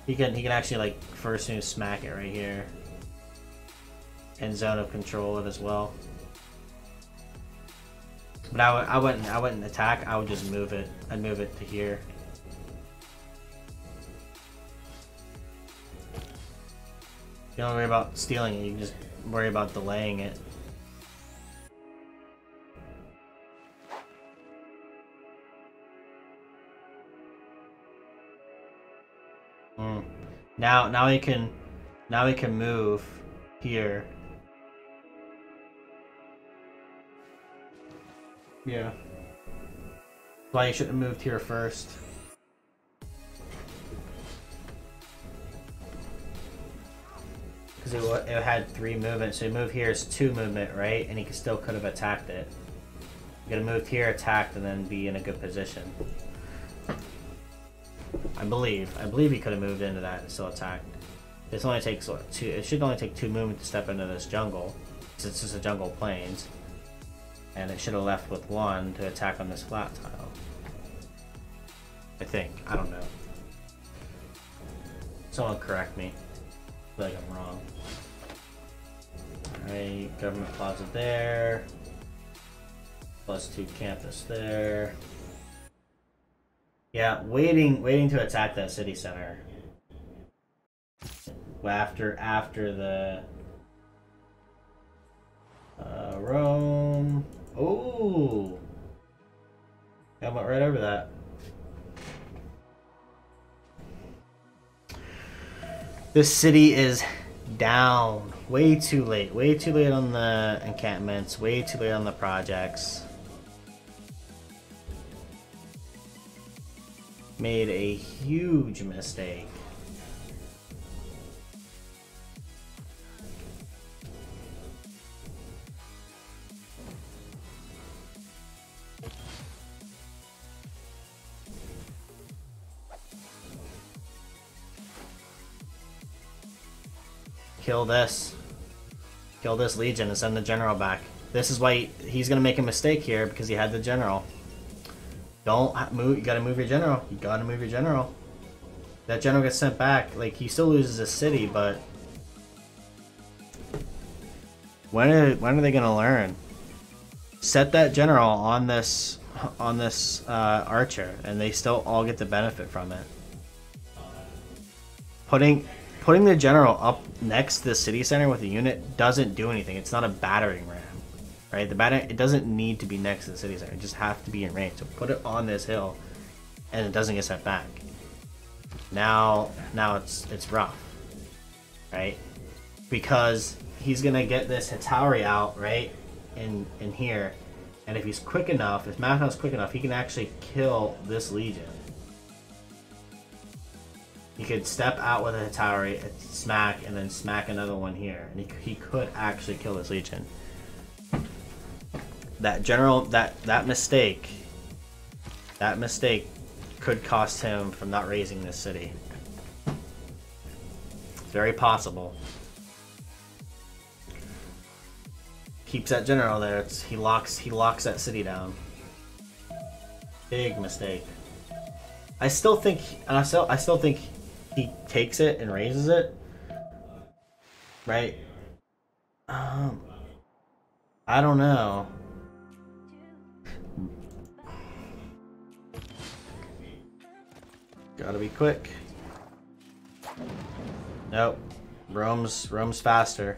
He can actually, like, first move smack it right here. In zone of control it as well. But I wouldn't attack. I would just move it. I'd move it to here. You don't worry about stealing it. You can just worry about delaying it. Now he can move here. Yeah. That's why you should have moved here first. Because it had 3 movement, so move here is 2 movement, right? And he still could have attacked it. You could have moved here, attacked, and then be in a good position. I believe he could have moved into that and still attacked. This only takes what, 2. It should only take 2 movement to step into this jungle, since it's just a jungle plains. And it should have left with 1 to attack on this flat tile. I think. I don't know. Someone correct me. I feel like I'm wrong. Alright, government plaza there. +2 campus there. Yeah, waiting to attack that city center. After the Rome. Oh, I went right over that. This city is down. Way too late. Way too late on the encampments. Way too late on the projects. Made a huge mistake. Kill this. Kill this Legion and send the general back. This is why he's gonna make a mistake here, because he had the general. Don't move. You gotta move your general. You gotta move your general. That general gets sent back. Like, he still loses a city, but when are they gonna learn? Set that general on this archer, and they still all get the benefit from it. Putting the general up next to the city center with a unit doesn't do anything. It's not a battering ram, right? It doesn't need to be next to the city center. It just has to be in range. So put it on this hill, and it doesn't get sent back. Now it's rough, right? Because he's gonna get this Hitauri out, right, in here, and if he's quick enough, if Magnus quick enough, he can actually kill this Legion. He could step out with a Hitauri, smack, and then smack another one here. And he could actually kill this Legion. That general, that mistake could cost him from not raising this city. It's very possible. Keeps that general there. He locks that city down. Big mistake. I still think he takes it and raises it. Right? I don't know. Gotta be quick. Nope. Rome's faster.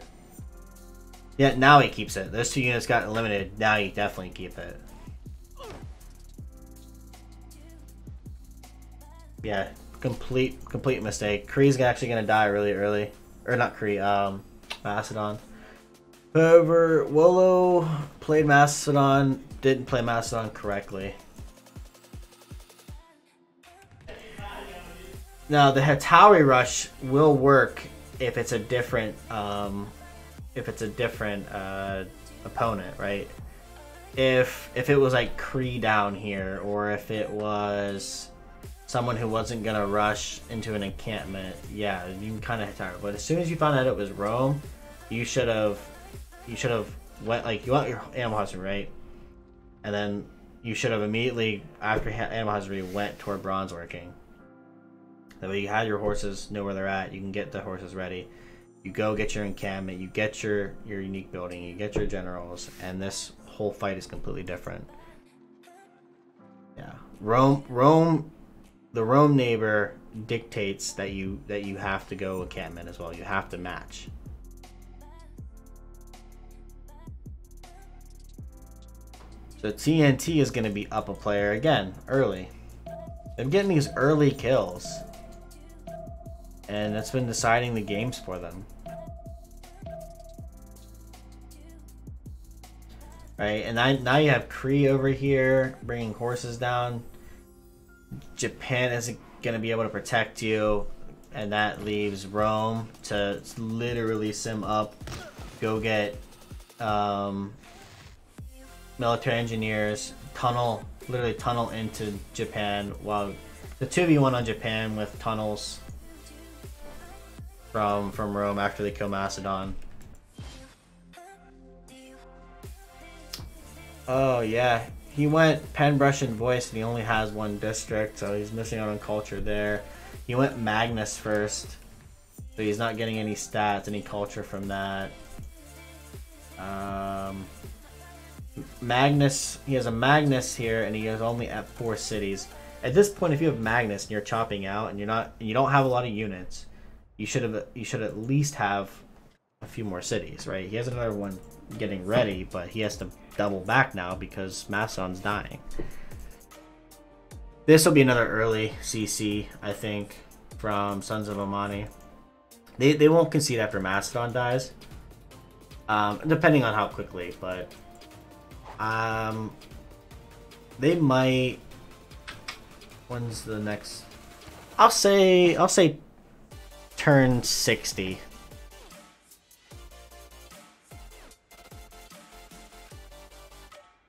Yeah, now he keeps it. Those two units got eliminated. Now you definitely keep it. Yeah, complete mistake. Kree's actually gonna die really early. Or not Kree, Macedon. However, Wolo played Macedon, didn't play Macedon correctly. Now the Hetawi rush will work if it's a different opponent, right? If it was like Kree down here, or if it was someone who wasn't gonna rush into an encampment, yeah, you can kind of Hetawi. But as soon as you found out it was Rome, you should have went, like, you want your animal husbandry, right? And then you should have immediately after animal husbandry went toward bronze working. That way you had your horses, know where they're at, you can get the horses ready. You go get your encampment, you get your unique building, you get your generals, and this whole fight is completely different. Yeah. The Rome neighbor dictates that you have to go encampment as well. You have to match. So TNT is going to be up a player again, early. They're getting these early kills. And that's been deciding the games for them. Right, and now you have Kree over here, bringing horses down. Japan isn't going to be able to protect you. And that leaves Rome to literally sim up. Go get military engineers, literally tunnel into Japan, while the 2v1 on Japan with tunnels from Rome after they kill Macedon. Oh yeah, he went pen, brush, and voice, and he only has one district, so he's missing out on culture there. He went Magnus first, so he's not getting any stats, any culture from that. Magnus, he has a Magnus here, and he is only at 4 cities. At this point, if you have Magnus and you're chopping out, and you don't have a lot of units, you should at least have a few more cities, right? He has another one getting ready, but he has to double back now because Macedon's dying. This will be another early CC, I think, from Sons of Amani. They won't concede after Macedon dies, depending on how quickly, but they might. When's the next? I'll say turn 60.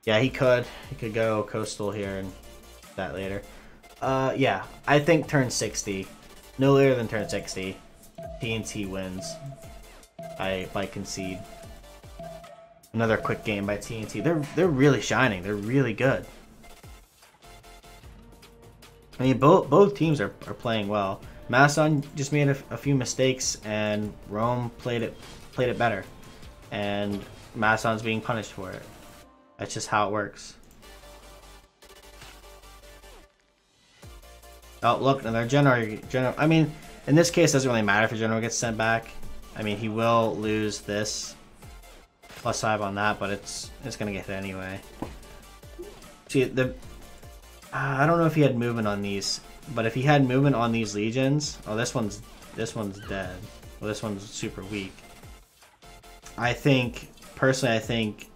Yeah, he could go coastal here and that later. Yeah, I think turn 60. No later than turn 60. TNT wins. By concede. Another quick game by TNT. They're really shining. They're really good. I mean, both teams are playing well. Macedon just made a few mistakes, and Rome played it better, and Macedon's being punished for it. That's just how it works. Oh, look, another general. I mean, in this case, it doesn't really matter if a general gets sent back. I mean, he will lose this +5 on that, but it's gonna get hit anyway. See, I don't know if he had movement on these, but if he had movement on these legions, oh, this one's dead. Well, this one's super weak. Personally, I think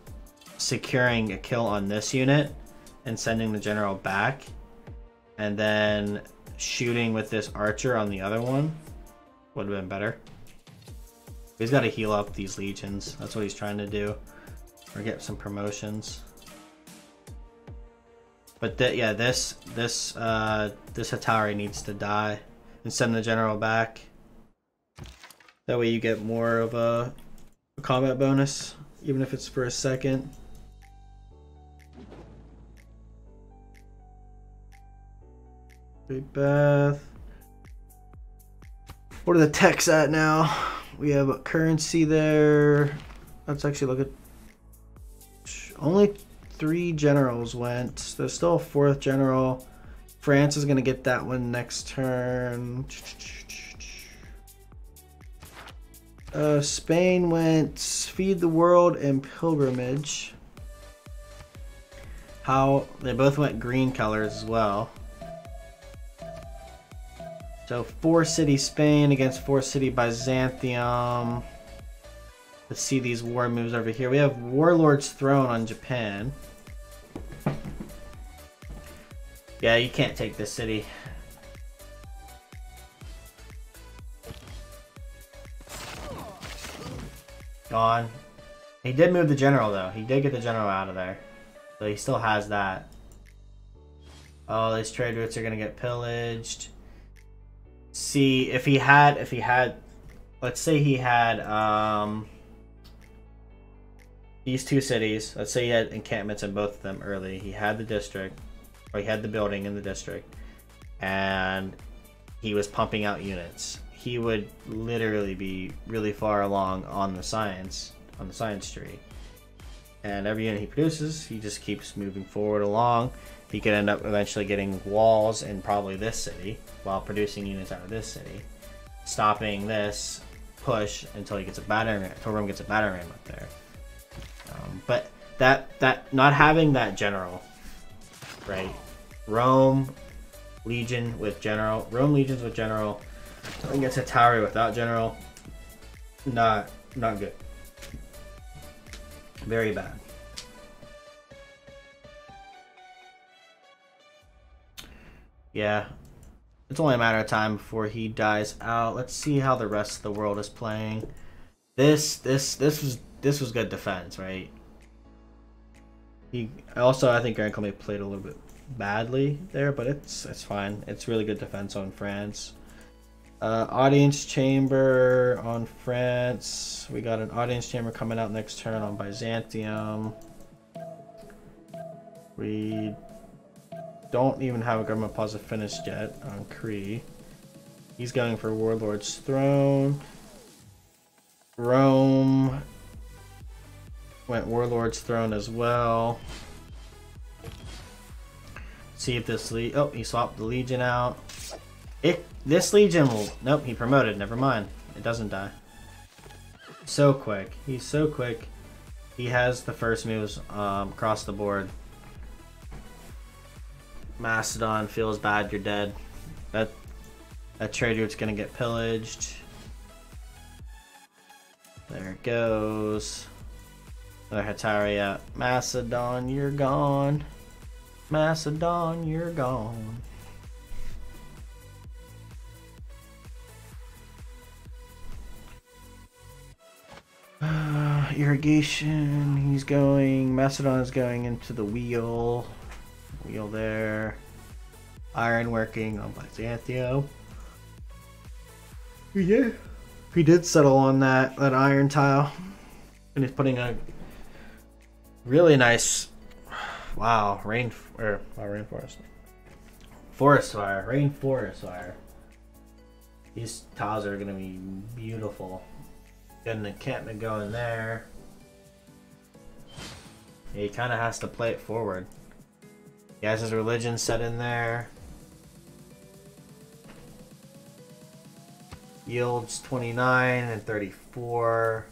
securing a kill on this unit and sending the general back, and then shooting with this archer on the other one would have been better. He's got to heal up these legions. That's what he's trying to do, or get some promotions. But yeah, this Hatari needs to die and send the general back. That way you get more of a combat bonus, even if it's for a second. Great Beth. What are the techs at now? We have a currency there. Let's actually look at. Only 3 generals went. There's still a 4th general. France is gonna get that one next turn. Spain went Feed the World and Pilgrimage. How they both went green colors as well. So 4 city Spain against 4 city Byzantium. Let's see these war moves over here. We have Warlord's Throne on Japan. Yeah, you can't take this city. Gone. He did move the general though. He did get the general out of there. So he still has that. Oh, these trade routes are gonna get pillaged. See, if he had, let's say he had, these 2 cities. Let's say he had encampments in both of them early. He had the district, or he had the building in the district, and he was pumping out units. He would literally be really far along on the science tree. And every unit he produces, he just keeps moving forward along. He could end up eventually getting walls in probably this city while producing units out of this city, stopping this push until he gets a battering ram, until Rome gets a battering ram up there. But that not having that general, right? Rome legions with general, against Hatari without general, not good. Very bad. Yeah, it's only a matter of time before he dies out. Let's see how the rest of the world is playing. This was good defense, right? He also, I think Grand Comey played a little bit badly there, but it's fine. It's really good defense on France. Audience chamber on France. We got an audience chamber coming out next turn on Byzantium. We don't even have a government plaza finished yet on Cree. He's going for Warlord's Throne. Rome went Warlord's Throne as well. See if this he swapped the Legion out. This Legion will, nope, he promoted, never mind. It doesn't die. So quick. He's so quick. He has the first moves across the board. Macedon feels bad, you're dead. That trade route's gonna get pillaged. There it goes. Another Hetaria. Macedon, you're gone. Macedon, you're gone. Irrigation, he's going. Macedon is going into the wheel. Wheel there. Iron working on Byzantium. Yeah, he did settle on that iron tile, and he's putting a really nice, rainforest, forest fire, rainforest fire. These tiles are gonna be beautiful. Got an encampment going there. Yeah, he kind of has to play it forward. He has his religion set in there. Yields 29 and 34.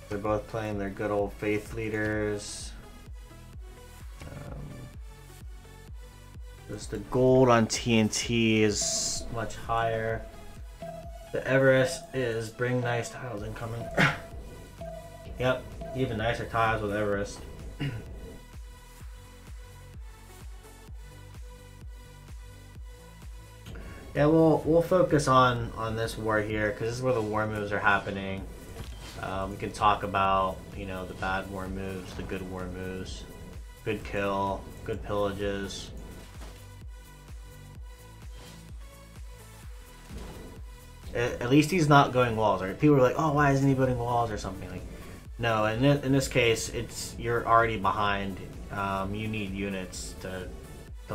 They're both playing their good old faith leaders. Just the gold on TNT is much higher. The Everest is bring nice tiles incoming. Yep, even nicer tiles with Everest. Yeah, we'll focus on this war here because this is where the war moves are happening. We can talk about, you know, the bad war moves, the good war moves. Good kill. Good pillages. At least he's not going walls, right? People are like, oh, why isn't he building walls or something? Like, no, in this case, it's you're already behind. You need units to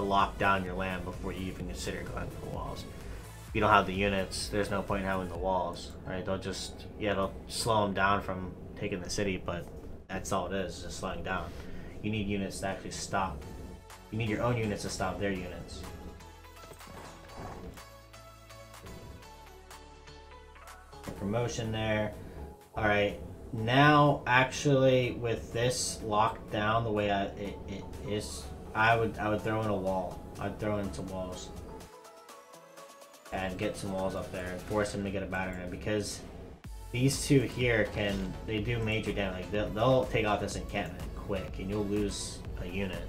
lock down your land before you even consider going for the walls. If you don't have the units, there's no point in having the walls, right? They'll slow them down from taking the city, but that's all it is, just slowing down. You need units to actually stop. You need your own units to stop their units. Promotion there. Alright, now actually with this locked down the way it is, I would throw in a wall. I'd throw in some walls. And get some walls up there and force him to get a battering ram, because these two here they do major damage. Like they'll take out this encampment quick and you'll lose a unit.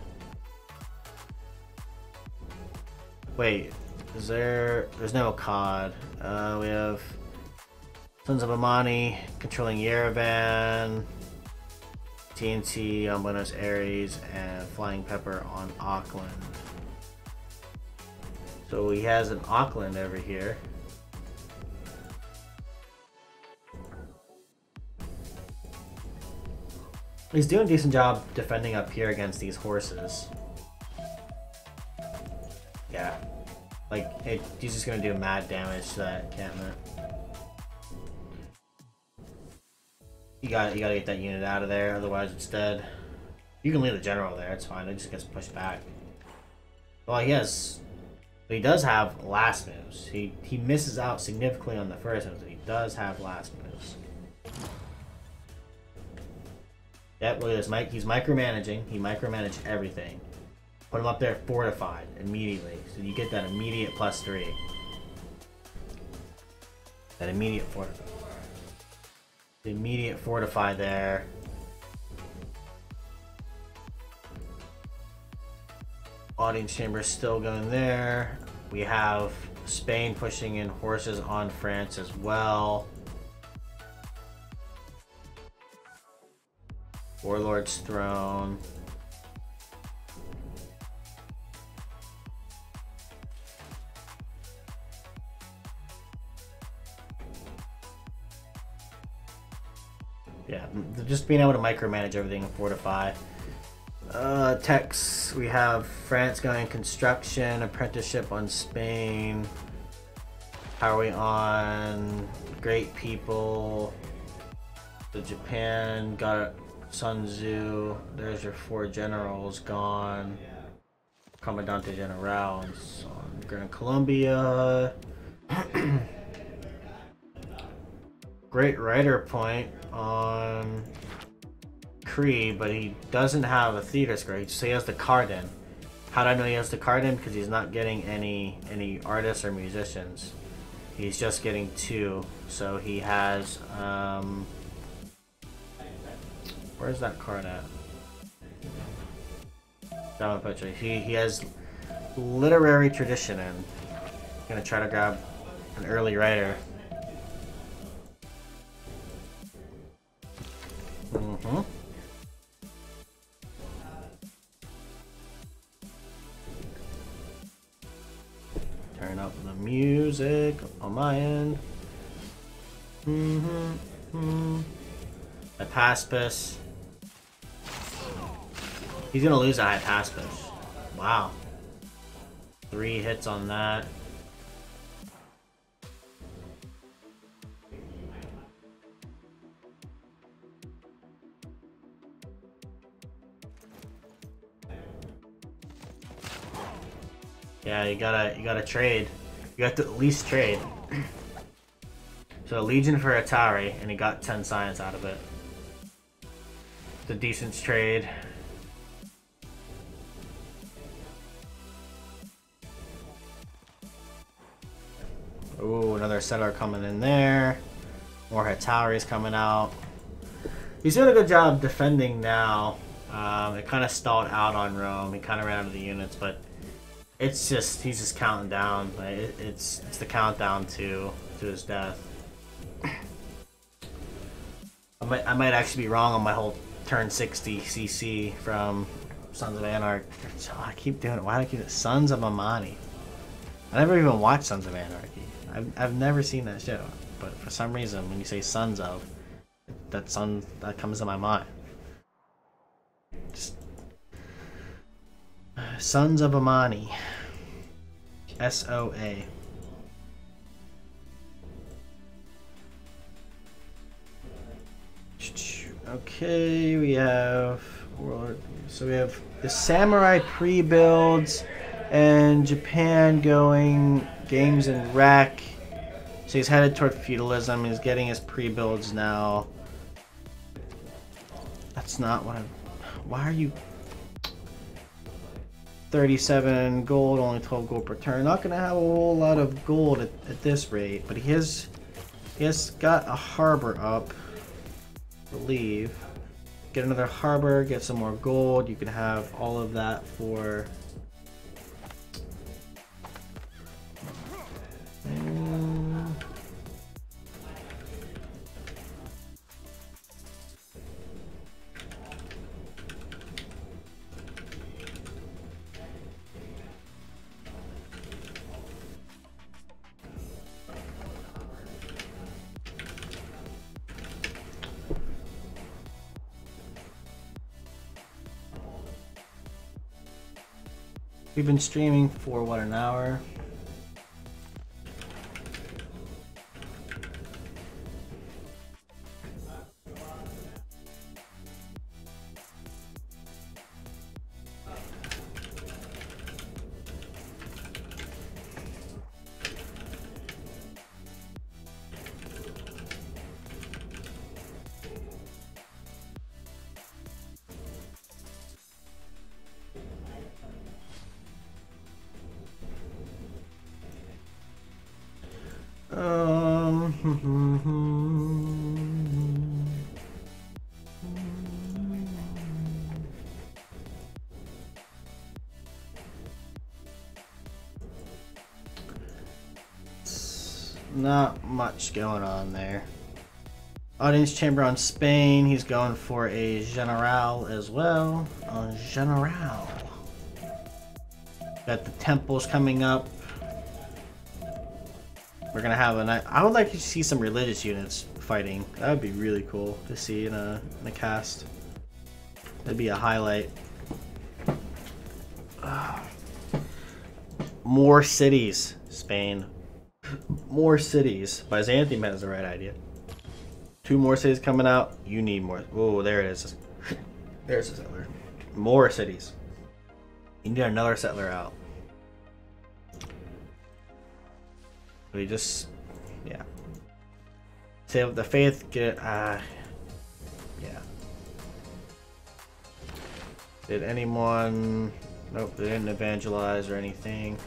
Wait, there's no COD. We have Sons of Amani controlling Yerevan, TNT on Buenos Aires, and Flying Pepper on Auckland. So he has an Auckland over here. He's doing a decent job defending up here against these horses. Yeah. Like, he's just gonna do mad damage to that encampment. You gotta get that unit out of there, otherwise it's dead. You can leave the general there, it's fine, it just gets pushed back. Well, he does have last moves. He misses out significantly on the first moves, but he does have last moves. Yep, look at this, he's micromanaging. He micromanaged everything. Put him up there fortified immediately, so you get that immediate +3. That immediate fortify. The immediate fortify there. Audience chamber is still going there. We have Spain pushing in horses on France as well. Warlord's Throne. Yeah, just being able to micromanage everything and fortify. Techs, we have France going construction, apprenticeship on Spain. How are we on? Great people. The Japan got Sun Tzu. There's your 4 generals gone. Comandante General on Gran Colombia. Great writer point on Cree, but he doesn't have a theater square, so he has the Cardin. How do I know he has the Cardin? Because he's not getting any artists or musicians. He's just getting 2. So he has where's that card at? That one picture. He has literary tradition in. I'm gonna try to grab an early writer. Turn up the music on my end. Hypaspis. He's gonna lose that Hypaspis. Wow. 3 hits on that. Yeah, you gotta trade. You have to at least trade. So Legion for Atari, and he got 10 science out of it. It's a decent trade. Ooh, another settler coming in there. More Hataris coming out. He's doing a good job defending now. It kind of stalled out on Rome. He kind of ran out of the units, but it's just he's just counting down. It's the countdown to his death. I might actually be wrong on my whole turn 60 CC from Sons of Anarchy. Oh, I keep doing it. Why do I keep it? Sons of Amani. I never even watched Sons of Anarchy. I've never seen that show, but for some reason, when you say Sons of, that comes to my mind. Just, Sons of Amani. SOA. Okay, we have the samurai pre-builds and Japan going games in wreck. So he's headed toward feudalism. He's getting his pre-builds now. That's not what I'm... Why are you... 37 gold, only 12 gold per turn. Not gonna have a whole lot of gold at this rate, but he has got a harbor up, I believe. Get another harbor, get some more gold. You can have all of that for... We've been streaming for what, an hour? Not much going on there. Audience chamber on Spain. He's going for a general as well. A general. Got the temples coming up. We're gonna have a night. I would like to see some religious units fighting. That would be really cool to see in a cast. That'd be a highlight. More cities, Spain. More cities. Byzantium has the right idea. 2 more cities coming out. You need more. Oh, there it is. There's a settler. More cities. You need another settler out. We just, yeah. Save the faith. Get yeah. Did anyone? Nope, they didn't evangelize or anything.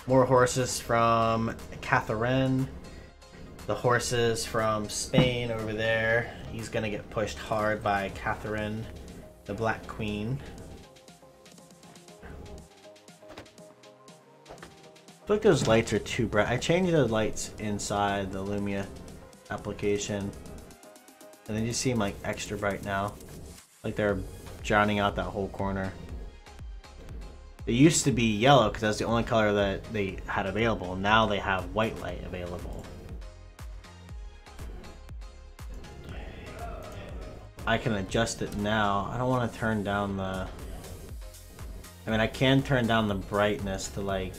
More horses from Catherine. The horses from Spain over there. He's gonna get pushed hard by Catherine, the Black Queen. I feel like those lights are too bright. I changed the lights inside the Lumia application, and they just seem like extra bright now. Like they're drowning out that whole corner. It used to be yellow because that's the only color that they had available. Now they have white light available. I can adjust it now. I don't want to turn down the... I mean, I can turn down the brightness to like...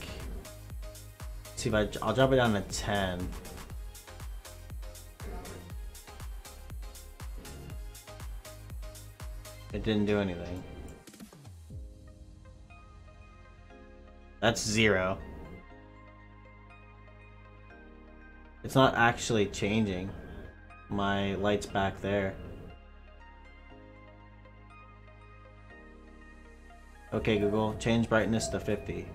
See if I'll drop it down to 10. It didn't do anything. That's 0. It's not actually changing. My light's back there. Okay, Google, change brightness to 50.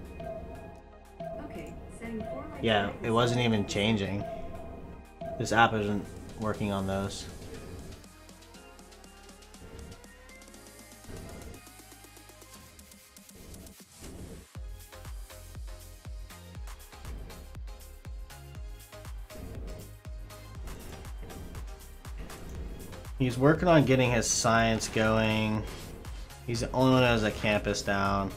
Okay, setting 4 lights. Yeah, it wasn't even changing. This app isn't working on those. He's working on getting his science going. He's the only one that has a campus down.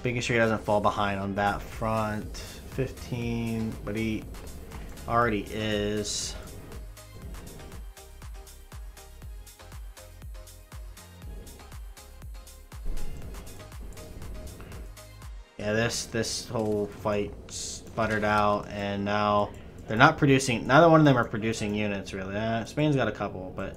Making sure he doesn't fall behind on that front. 15, but he already is. Yeah, this whole fight sputtered out, and now they're not producing. Neither one of them are producing units really. Spain's got a couple, but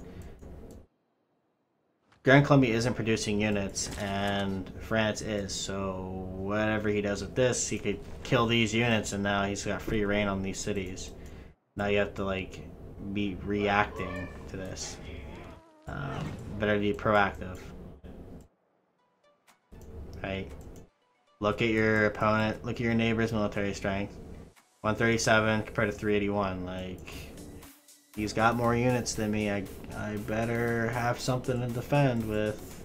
Grand Colombia isn't producing units, and France is. So whatever he does with this, he could kill these units, and now he's got free reign on these cities. Now you have to like be reacting to this. Better to be proactive, right? Look at your opponent. Look at your neighbor's military strength. 137 compared to 381. Like, he's got more units than me. I better have something to defend with.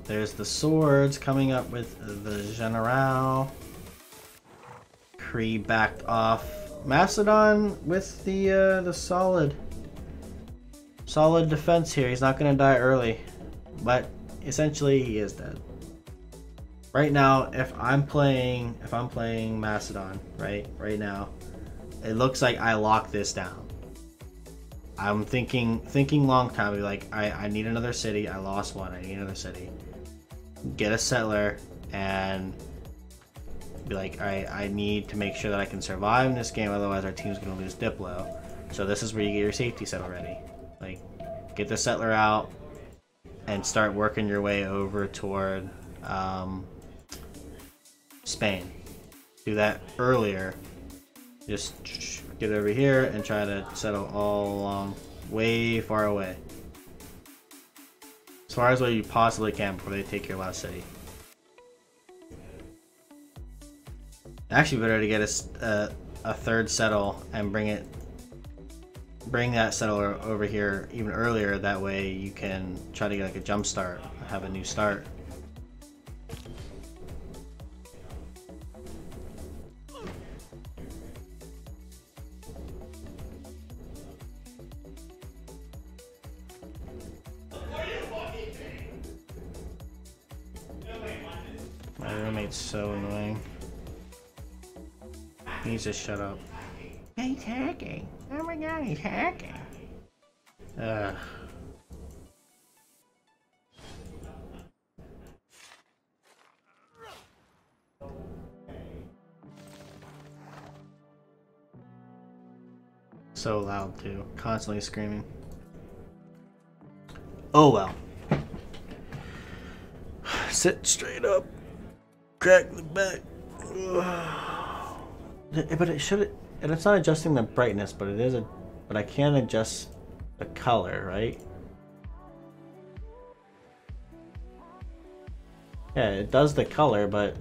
There's the swords coming up with the General. Kree backed off. Macedon with the solid defense here. He's not gonna die early, but essentially he is dead. Right now, if I'm playing Macedon, right now, it looks like I lock this down. I'm thinking long time. Be like, I need another city. I lost one. I need another city. Get a settler and be like, alright, I need to make sure that I can survive in this game, otherwise our team's gonna lose Diplo. So this is where you get your safety set already. Like, get the settler out and start working your way over toward Spain. Do that earlier. Just get over here and try to settle all along, way far away. As far as what you possibly can before they take your last city. Actually, better to get a third settle and bring that settler over here even earlier. That way you can try to get like a jump start, have a new start. My roommate's so annoying. He needs to shut up. He's hacking. Oh my god, he's hacking. So loud too. Constantly screaming. Oh well. Sit straight up. Crack the back. But it should, and it's not adjusting the brightness, but it is but I can adjust the color, right? Yeah, it does the color, but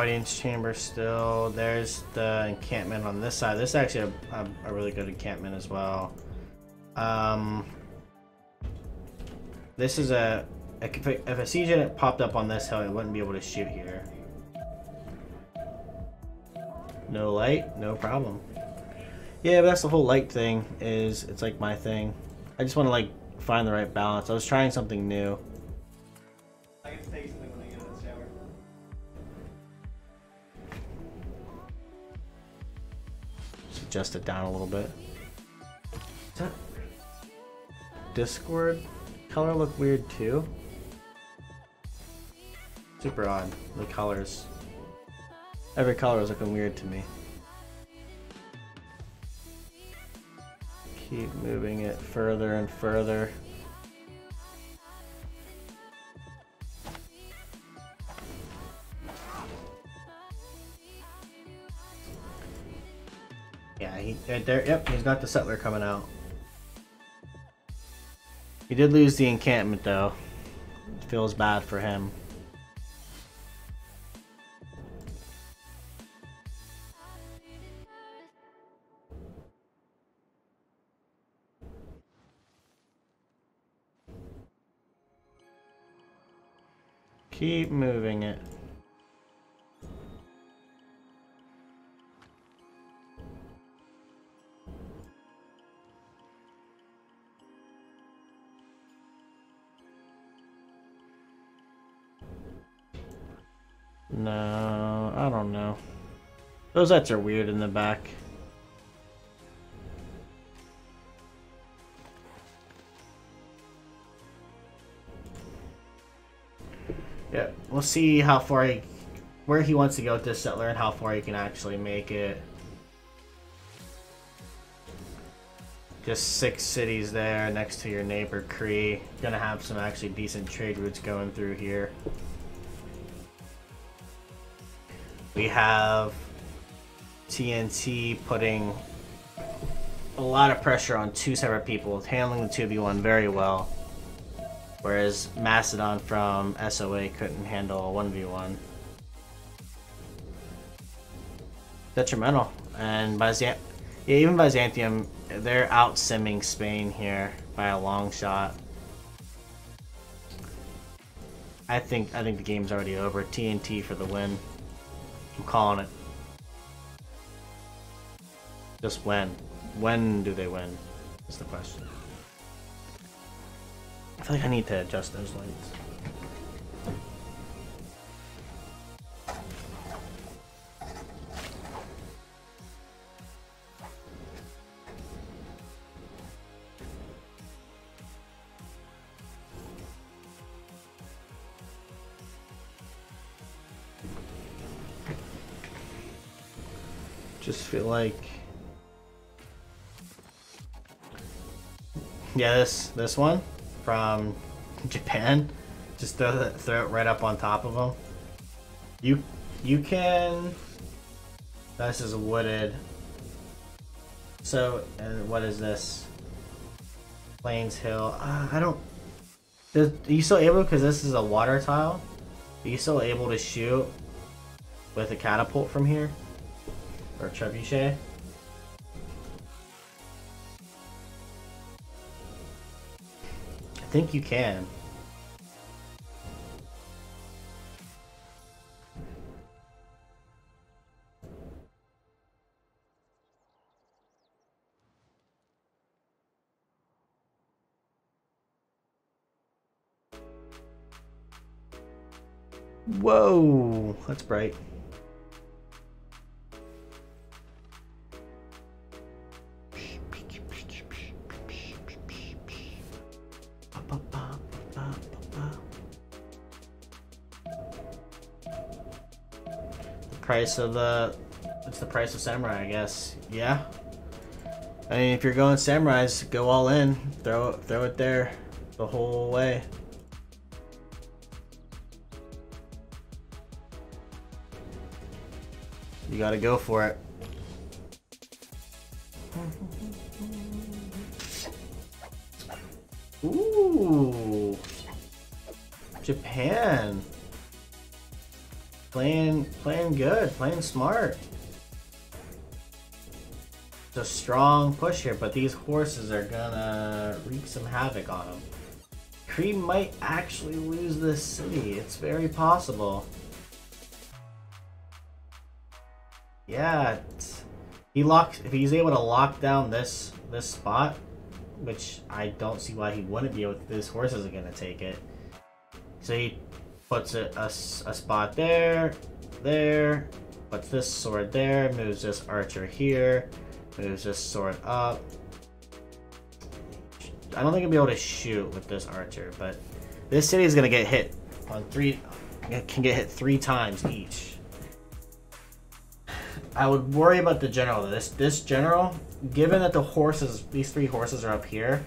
audience chamber still. There's the encampment on this side. This is actually a really good encampment as well. This is if a siege unit popped up on this hill, it wouldn't be able to shoot here. No light, no problem. Yeah, but that's the whole light thing. It's like my thing. I just want to like find the right balance. I was trying something new. I get to take something when I get in the shower. Adjust it down a little bit. Does that Discord color look weird too? Super odd. The colors. Every color is looking weird to me. Keep moving it further and further. Yeah, right there. Yep, he's got the settler coming out. He did lose the encampment though. It feels bad for him. Keep moving it. No, I don't know. Those lights are weird in the back. Yeah, we'll see how far where he wants to go with this settler and how far he can actually make it. Just 6 cities there next to your neighbor Cree. Gonna have some actually decent trade routes going through here. We have TNT putting a lot of pressure on 2 separate people, handling the 2v1 very well. Whereas Macedon from SOA couldn't handle a 1v1. Detrimental. And even Byzantium, they're out simming Spain here by a long shot. I think the game's already over. TNT for the win. I'm calling it. Just when. When do they win? Is the question. I feel like I need to adjust those lights. Just feel like, yeah, this one from Japan, just throw it right up on top of them. You can. This is wooded. So, and what is this? Plains Hill. I don't. Are you still able? Because this is a water tile. Are you still able to shoot with a catapult from here? Or trebuchet? I think you can. Whoa, that's bright. Price of it's the price of samurai, I guess. Yeah. I mean, if you're going samurais, go all in. Throw it there the whole way. You gotta go for it. Ooh. Japan. Playing good, playing smart. It's a strong push here, but these horses are gonna wreak some havoc on them. Cree might actually lose this city. It's very possible. Yeah, if he's able to lock down this spot, which I don't see why he wouldn't be able to. His horses are gonna take it. So he puts a spot there, puts this sword there, moves this archer here, moves this sword up. I don't think he'll be able to shoot with this archer, but this city is gonna get hit on can get hit 3 times each. I would worry about the general. This general, given that these 3 horses are up here,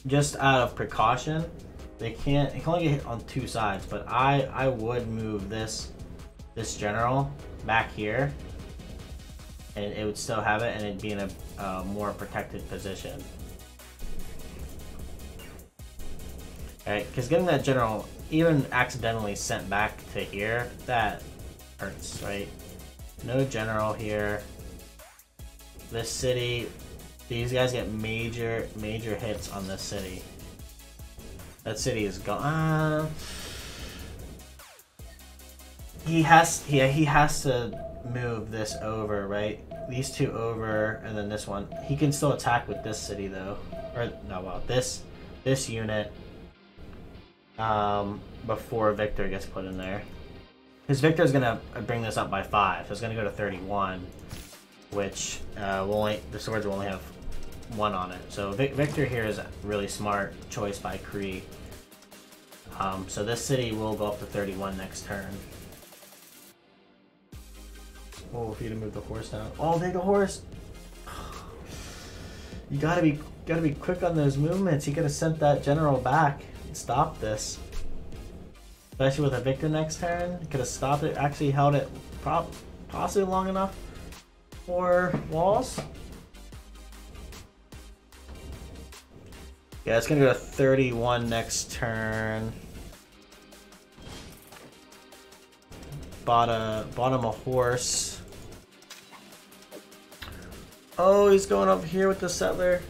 just out of precaution, it can only get hit on 2 sides. But I would move this general back here, and it would still have it, and it'd be in a more protected position. Alright, because getting that general even accidentally sent back to here, that hurts, right? No general here. This city, these guys get major hits on this city. That city is gone. He has to move this over, right? These two over, and then this one. He can still attack with this city though, or no, well, this unit. Before Victor gets put in there, because Victor's gonna bring this up by 5, so it's gonna go to 31, which the swords will only have 1 on it. So Victor here is a really smart choice by Kree. So this city will go up to 31 next turn. Oh, for you to move the horse down. Oh, take the horse. You gotta be quick on those movements. He could have sent that general back and stopped this. Especially with a Victor next turn. He could have stopped it. Actually held it possibly long enough for walls. Yeah, it's gonna go to 31 next turn. Bought him a horse. Oh, he's going up here with the settler.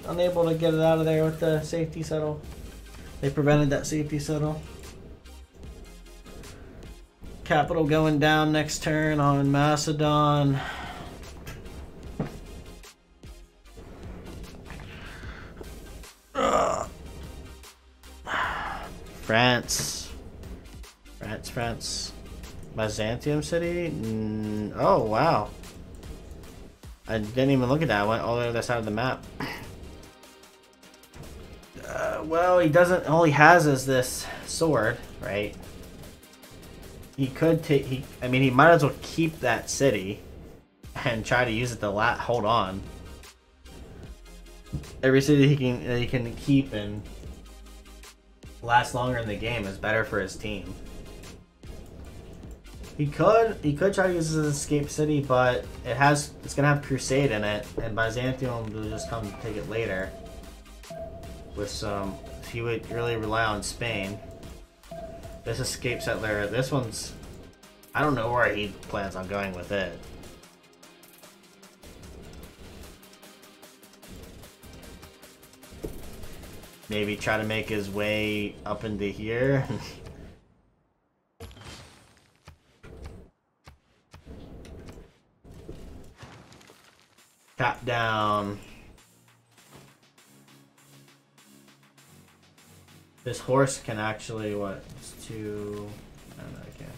Unable to get it out of there with the safety settle. They prevented that safety settle. Capital going down next turn on Macedon. France. Byzantium City? Oh, wow. I didn't even look at that. I went all the way to the side of the map. Well, he doesn't... All he has is this sword, right? He could take... I mean, he might as well keep that city and try to use it to hold on. Every city he can keep and last longer in the game is better for his team. He could try to use this as an escape city, but it's gonna have Crusade in it, and Byzantium will just come take it later. With some, he would really rely on Spain. This escape settler, this one's, I don't know where he plans on going with it. Maybe try to make his way up into here. Tap down. This horse can actually, what? It's 2... I don't know, I can't.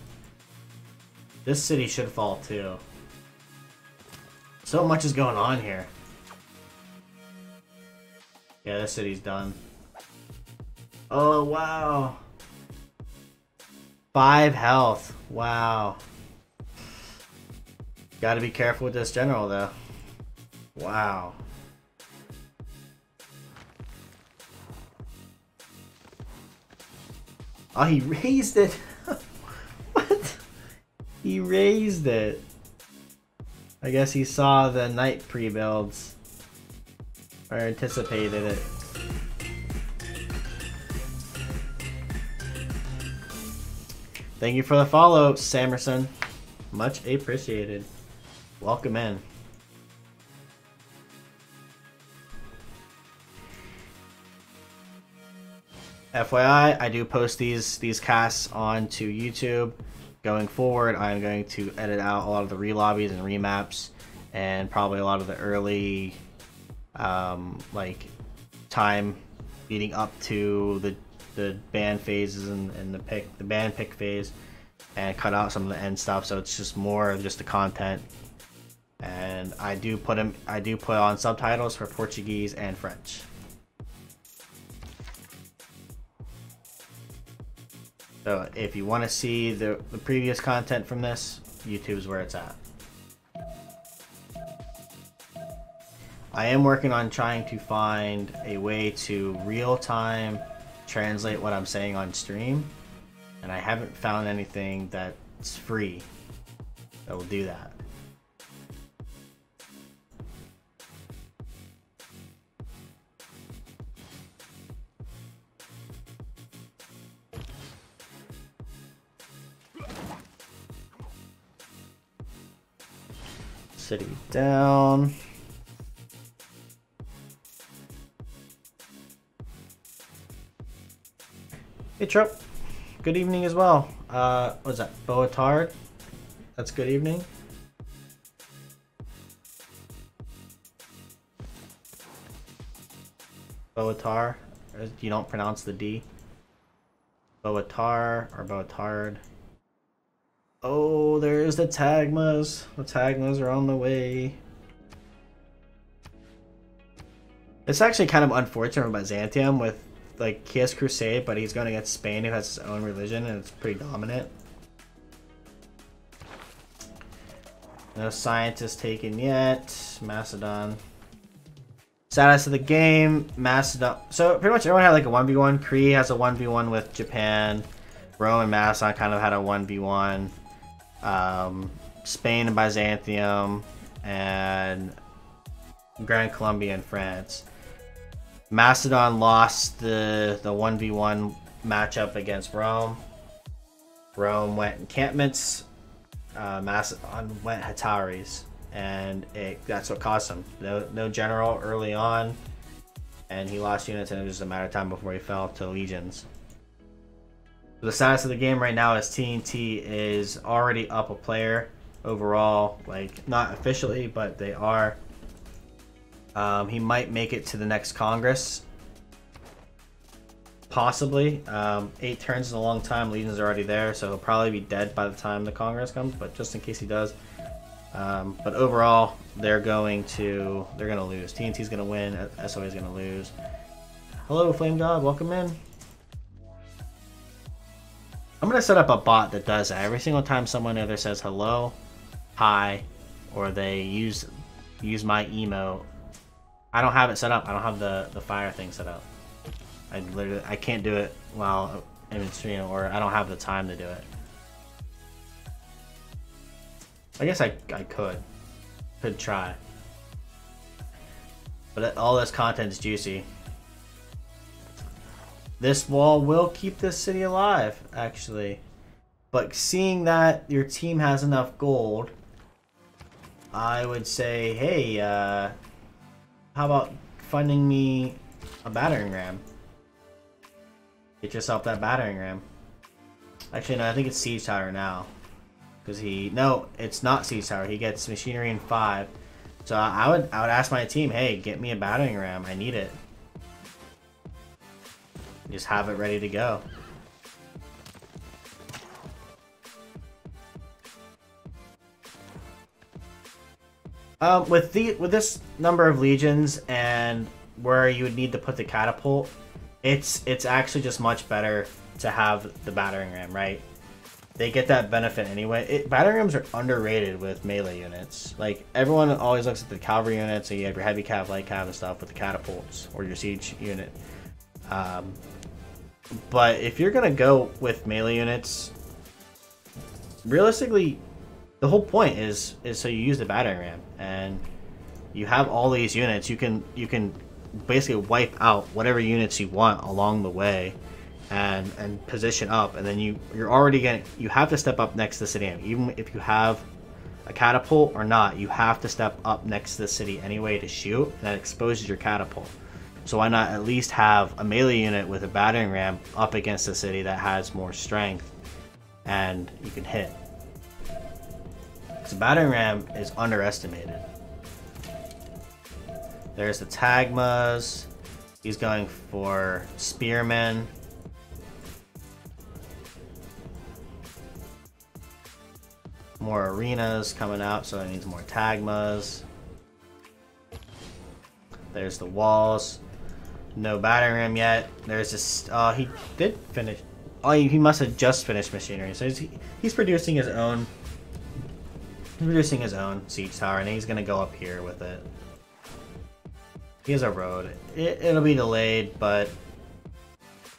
This city should fall too. So much is going on here. Yeah, this city's done. Oh, wow. 5 health. Wow. Gotta be careful with this general, though. Wow. Oh, he raised it. What? He raised it. I guess he saw the knight pre-builds. Or anticipated it. Thank you for the follow, Samerson. Much appreciated. Welcome in. FYI, I do post these casts onto YouTube. Going forward, I'm going to edit out a lot of the relobbies and remaps, and probably a lot of the early, like, time leading up to the ban phases and the ban pick phase, and cut out some of the end stuff. So it's just more of just the content. And I do put on subtitles for Portuguese and French. So if you want to see the previous content from this, YouTube's where it's at. I am working on trying to find a way to real-time translate what I'm saying on stream, and I haven't found anything that's free that will do that. City down. Hey, Trop. Good evening as well. What's that? Boatard? That's good evening. Boatar. You don't pronounce the D. Boatar or Boatard. Oh, there's the Tagmas. The Tagmas are on the way. It's actually kind of unfortunate about Byzantium with, like, he has Crusade, but he's going against Spain, who has his own religion, and it's pretty dominant. No scientists taken yet. Macedon. Status of the game, Macedon. So pretty much everyone had like a 1v1. Crete has a 1v1 with Japan. Rome and Macedon kind of had a 1v1. Spain and Byzantium. And Grand Colombia and France. Macedon lost the 1v1 matchup against Rome. Rome went encampments. Macedon went Hataris, and that's what cost him. No general early on, and he lost units, and it was just a matter of time before he fell to legions. The status of the game right now is TNT is already up a player overall, like not officially, but they are. He might make it to the next Congress. Possibly. 8 turns is a long time. Legions are already there, so he'll probably be dead by the time the Congress comes, but just in case he does. But overall, they're gonna lose. TNT's gonna win, SOA is gonna lose. Hello, Flame God, welcome in. I'm gonna set up a bot that does that. Every single time someone either says hello, hi, or they use my emote. I don't have it set up. I don't have the fire thing set up. I can't do it while I'm in stream, or I don't have the time to do it. I guess I could try, but all this content is juicy. This wall will keep this city alive, actually, but seeing that your team has enough gold, I would say, hey, how about funding me a battering ram? Get yourself that battering ram. Actually, no, I think it's Siege Tower now. Because no, it's not Siege Tower. He gets machinery in 5. So I would ask my team, hey, get me a battering ram. I need it. Just have it ready to go. With this number of legions and where you would need to put the catapult, it's actually just much better to have the battering ram, right? They get that benefit anyway. Battering rams are underrated with melee units. Like, everyone always looks at the cavalry units, so you have your heavy cav, light cav, and stuff with the catapults, or your siege unit. But if you're gonna go with melee units, realistically, the whole point is so you use the battering ram, and you have all these units. You can basically wipe out whatever units you want along the way, and position up, and then you're already you have to step up next to the city. Even if you have a catapult or not, you have to step up next to the city anyway to shoot, and that exposes your catapult. So why not at least have a melee unit with a battering ram up against the city that has more strength, and you can hit. Because the battering ram is underestimated. There's the Tagmas. He's going for Spearmen. More arenas coming out, so it needs more Tagmas. There's the walls. No battering ram yet. There's this. He did finish. Oh, he must have just finished machinery. So he's producing his own. He's producing his own siege tower, and he's gonna go up here with it. He has a road. It'll be delayed, but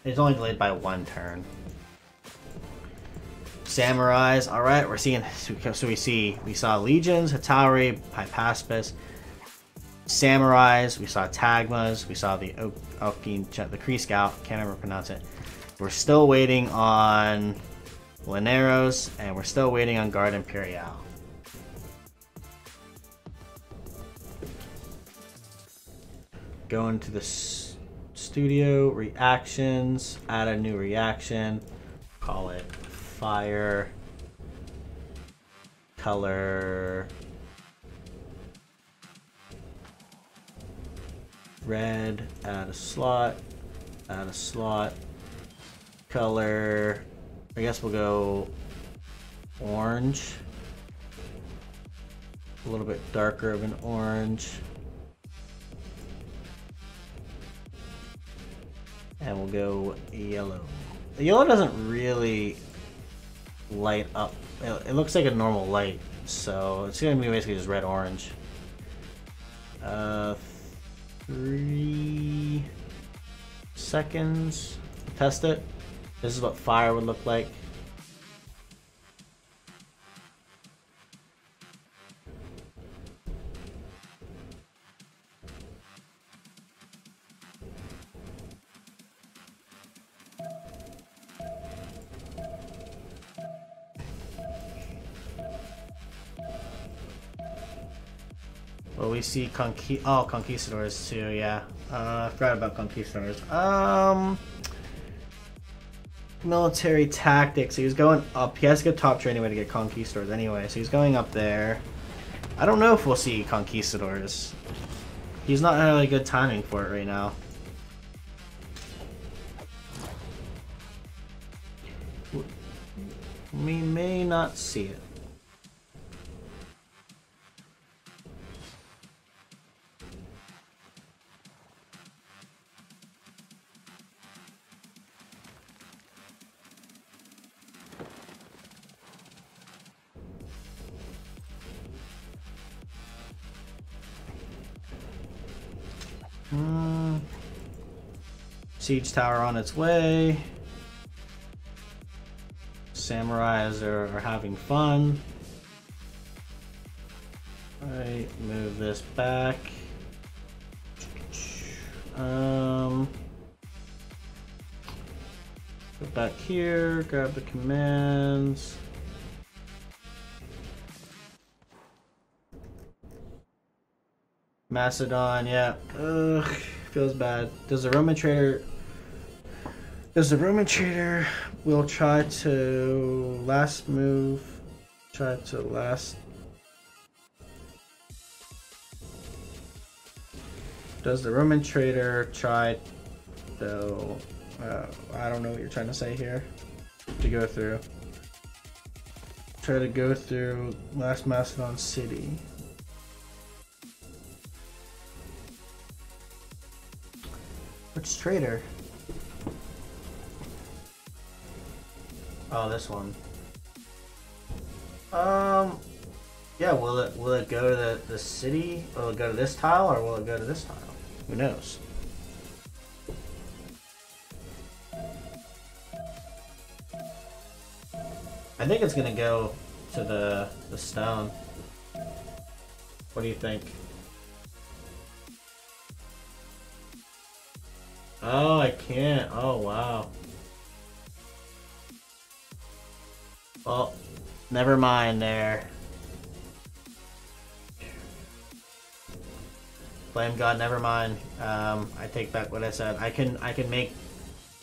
it's only delayed by 1 turn. Samurais. All right, we're seeing. So we saw legions, Hatauri, Hypaspis. Samurais, we saw Tagmas, we saw the the Kree Scout, can't ever pronounce it. We're still waiting on Lineros, and we're still waiting on Guard Imperial. Going to the Studio, reactions, add a new reaction, call it fire, color, red, add a slot, color, I guess we'll go orange, a little bit darker of an orange. And we'll go yellow. The yellow doesn't really light up. It looks like a normal light, so it's gonna be basically just red-orange. 3 seconds. Test it. This is what fire would look like. Well, we see conquistadors too, yeah. I forgot about conquistadors. Military tactics. He was going up. He has to get top training anyway to get conquistadors anyway, so he's going up there. I don't know if we'll see conquistadors. He's not really good timing for it right now. We may not see it. Siege tower on its way. Samurais are having fun. Alright, move this back. Go back here, grab the commands. Macedon, yeah. Ugh, feels bad. Does the Roman trader will try to last move? Try to last. Does the Roman trader try though? I don't know what you're trying to say here. To go through. Try to go through last Macedon city. Which trader? Oh, this one. Yeah, will it go to the city? Will it go to this tile or will it go to this tile? Who knows? I think it's gonna go to the stone. What do you think? Oh, I can't. Oh, wow. Well, never mind there. Flame God, never mind. I take back what I said. I can make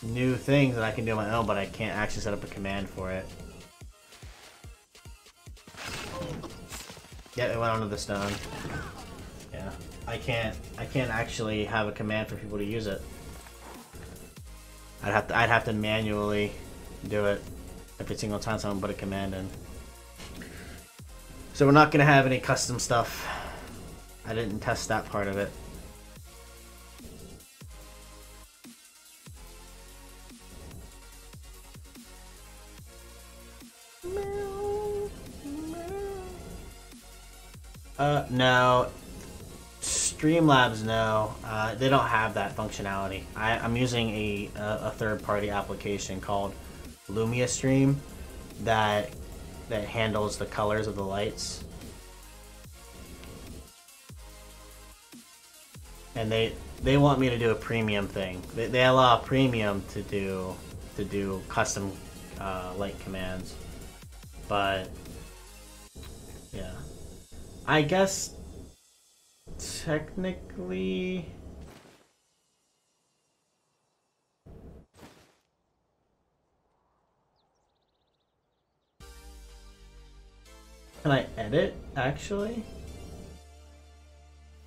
new things that I can do on my own, but I can't actually set up a command for it. Yeah, it went onto the stone. Yeah, I can't actually have a command for people to use it. I'd have to manually do it every single time someone put a command in. So we're not gonna have any custom stuff. I didn't test that part of it. No. Streamlabs, no. They don't have that functionality. I'm using a third-party application called Lumia Stream that handles the colors of the lights. And they want me to do a premium thing. They allow premium to do custom light commands. But yeah, I guess technically Can I edit, actually?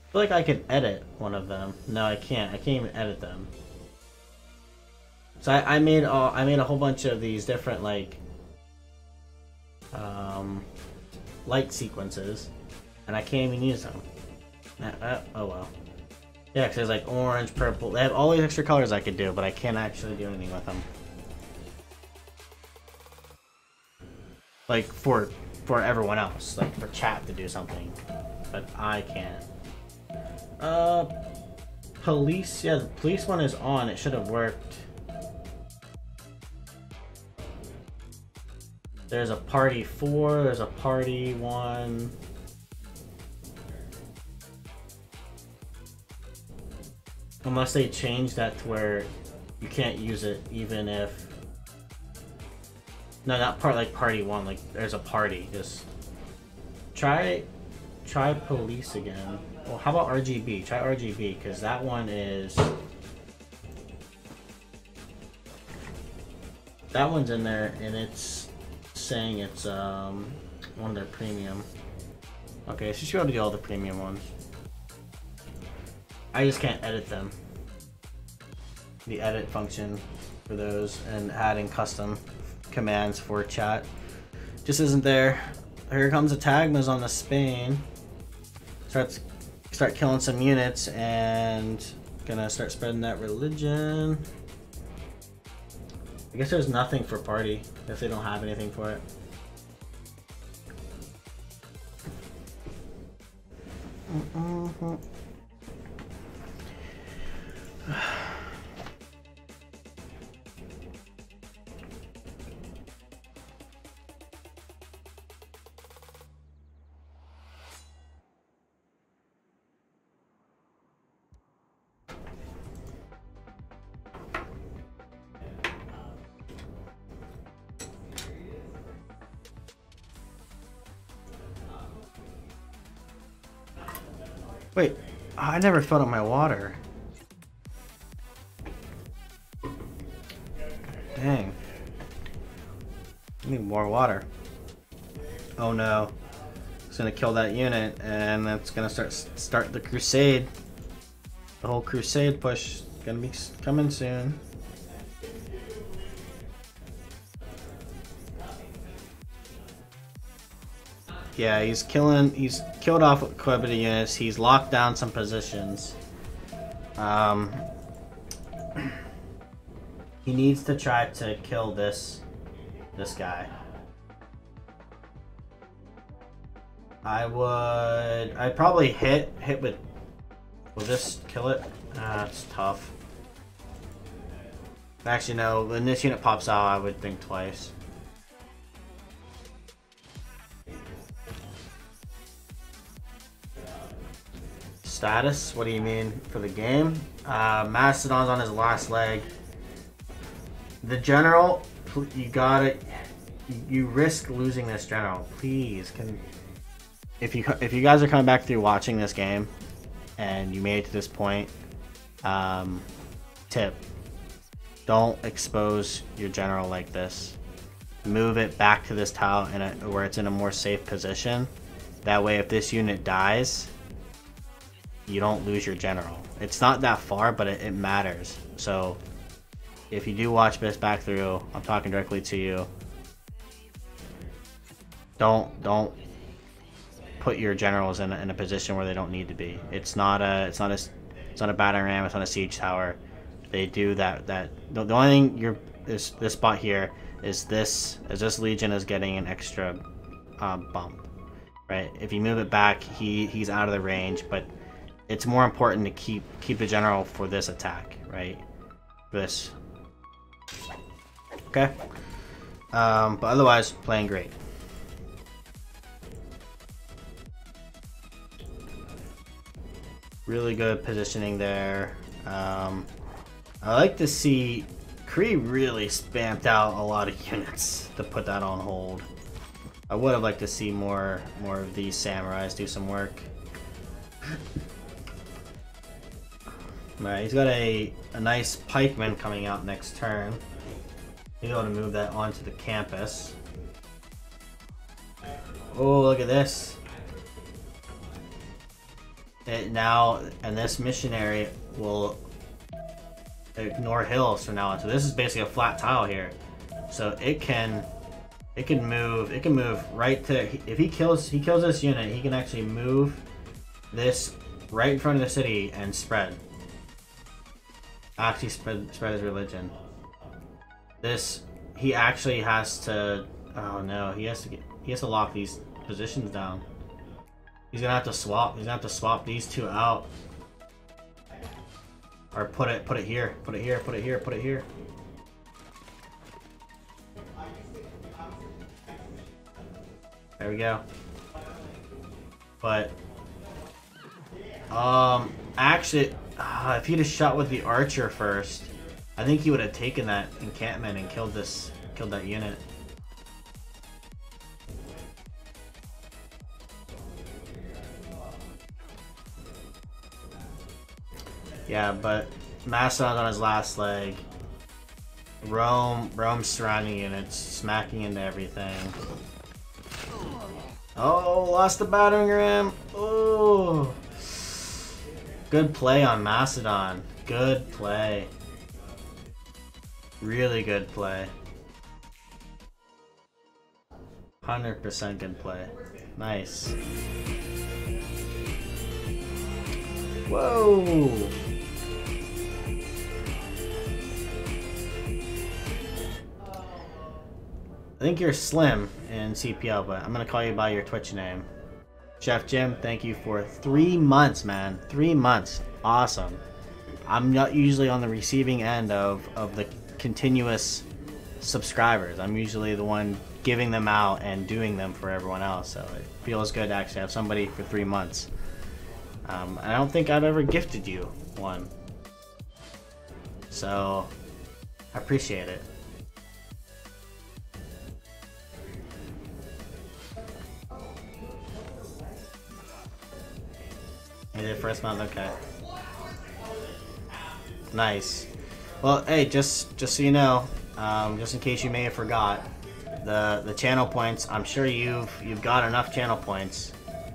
I feel like I could edit one of them. No, I can't. I can't even edit them. So I made a whole bunch of these different, like, light sequences, and I can't even use them. Oh well. Yeah, because there's like orange, purple. They have all these extra colors I could do, but I can't actually do anything with them. Like for everyone else, like for chat to do something, but I can't. Police. Yeah, the police one is on. It should have worked. There's a party 4. There's a party 1. Unless they change that to where you can't use it even if... No, not like party 1, like there's a party. Just try police again. Well, how about RGB? Try RGB, because that one is... That one's in there, and it's saying it's one of their premium. Okay, so you should be able to do all the premium ones. I just can't edit them. The edit function for those and adding custom commands for chat just isn't there. Here comes a Tagma's on the Spain. Start killing some units and gonna start spreading that religion. I guess there's nothing for party if they don't have anything for it. Wait, I never filled up my water. Dang. I need more water. Oh no. It's gonna kill that unit, and that's gonna start the crusade. The whole crusade push gonna be coming soon. Yeah, he's killed off quite a bit of units. He's locked down some positions. He needs to try to kill this guy. I'd probably hit with, will this kill it? It's tough. Actually no, when this unit pops out I would think twice. Status? What do you mean for the game? Mastodon's on his last leg. The general, you risk losing this general. Please, if you guys are coming back through watching this game and you made it to this point, tip: don't expose your general like this. Move it back to this tile where it's in a more safe position. That way, if this unit dies, you don't lose your general. It's not that far, but it matters. So if you do watch this back through, I'm talking directly to you. Don't put your generals in a position where they don't need to be. It's not a battering ram. It's not a siege tower. They do that. The only thing this spot here is this legion is getting an extra bump, right? If you move it back, he's out of the range, but it's more important to keep the general for this attack, right? This. Okay. But otherwise, playing great. Really good positioning there. I like to see Kree really spamped out a lot of units to put that on hold. I would have liked to see more of these samurais do some work. Alright, he's got a nice pikeman coming out next turn. He's able to move that onto the campus. Oh, look at this. It now, and this missionary will ignore hills from now on. So this is basically a flat tile here. So it can move right to, if he kills this unit, he can actually move this right in front of the city and spread. Actually spread his religion. This, he actually has to, oh no, he has to lock these positions down. He's gonna have to swap these two out. Or put it here. Put it here. There we go. But actually, if he'd have shot with the archer first, I think he would have taken that encampment and killed that unit. Yeah, but Macedon's on his last leg. Rome's surrounding units, smacking into everything. Oh, lost the battering ram. Oh, good play on Macedon. Good play. Really good play. 100% good play. Nice. Whoa. I think you're Slim in CPL, but I'm gonna call you by your Twitch name. Chef Jim, thank you for 3 months, man. 3 months. Awesome. I'm not usually on the receiving end of the continuous subscribers. I'm usually the one giving them out and doing them for everyone else, so it feels good to actually have somebody for 3 months. I don't think I've ever gifted you one, so I appreciate it. You did first month, okay. Nice. Well, hey, just so you know, just in case you may have forgot, the channel points. I'm sure you've got enough channel points.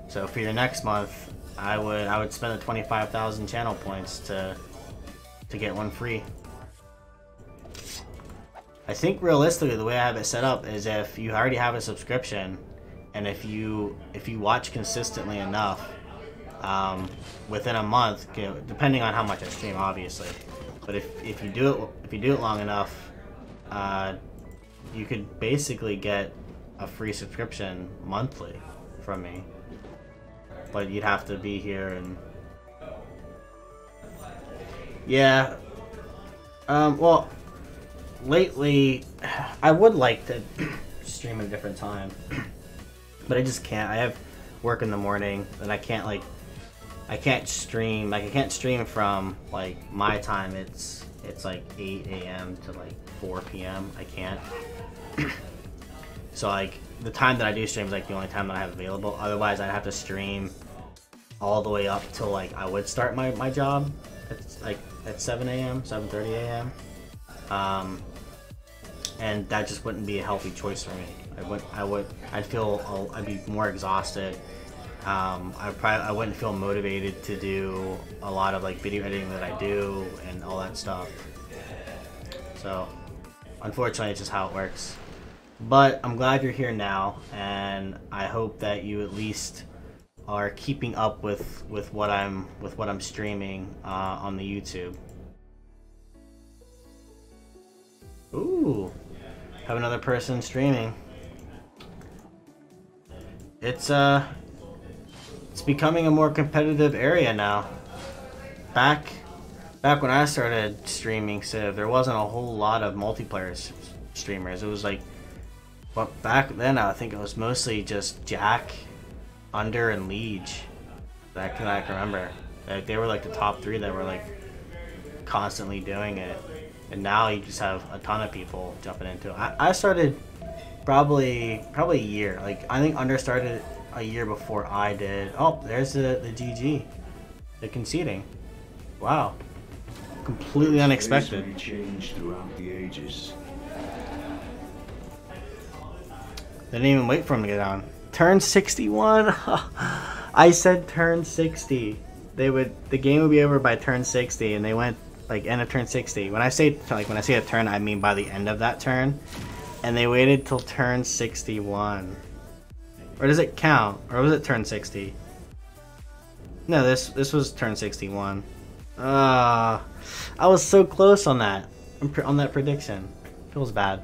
So for your next month, I would spend the 25,000 channel points to get one free. I think realistically, the way I have it set up is if you already have a subscription, and if you watch consistently enough. Within a month, depending on how much I stream, obviously. But if you do it long enough, you could basically get a free subscription monthly from me. But you'd have to be here and yeah. Well, lately I would like to stream at a different time, but I just can't. I have work in the morning, and I can't stream. Like, I can't stream from like my time. It's like 8 a.m. to like 4 p.m. I can't. So like the time that I do stream is like the only time that I have available. Otherwise, I'd have to stream all the way up till like I would start my job. It's like at 7 a.m., 7:30 a.m. And that just wouldn't be a healthy choice for me. I'd be more exhausted. I wouldn't feel motivated to do a lot of like video editing that I do and all that stuff. So unfortunately, it's just how it works. But I'm glad you're here now, and I hope that you at least are keeping up with what I'm streaming on the YouTube. Ooh, have another person streaming. It's becoming a more competitive area now. Back when I started streaming Civ, there wasn't a whole lot of multiplayer streamers. It was like, but back then I think it was mostly just Jack, Under, and Liege. That I can remember. Like, they were like the top 3 that were like constantly doing it. And now you just have a ton of people jumping into it. I started probably a year. Like, I think Under started a year before I did. Oh, there's the GG. The conceding. Wow. Completely unexpected. Changed throughout the ages. They didn't even wait for him to get on. Turn 61. I said turn 60. The game would be over by turn 60, and they went like end of turn 60. When I say a turn, I mean by the end of that turn, and they waited till turn 61. Or does it count? Or was it turn 60? No, this was turn 61. I was so close on that prediction. Feels bad.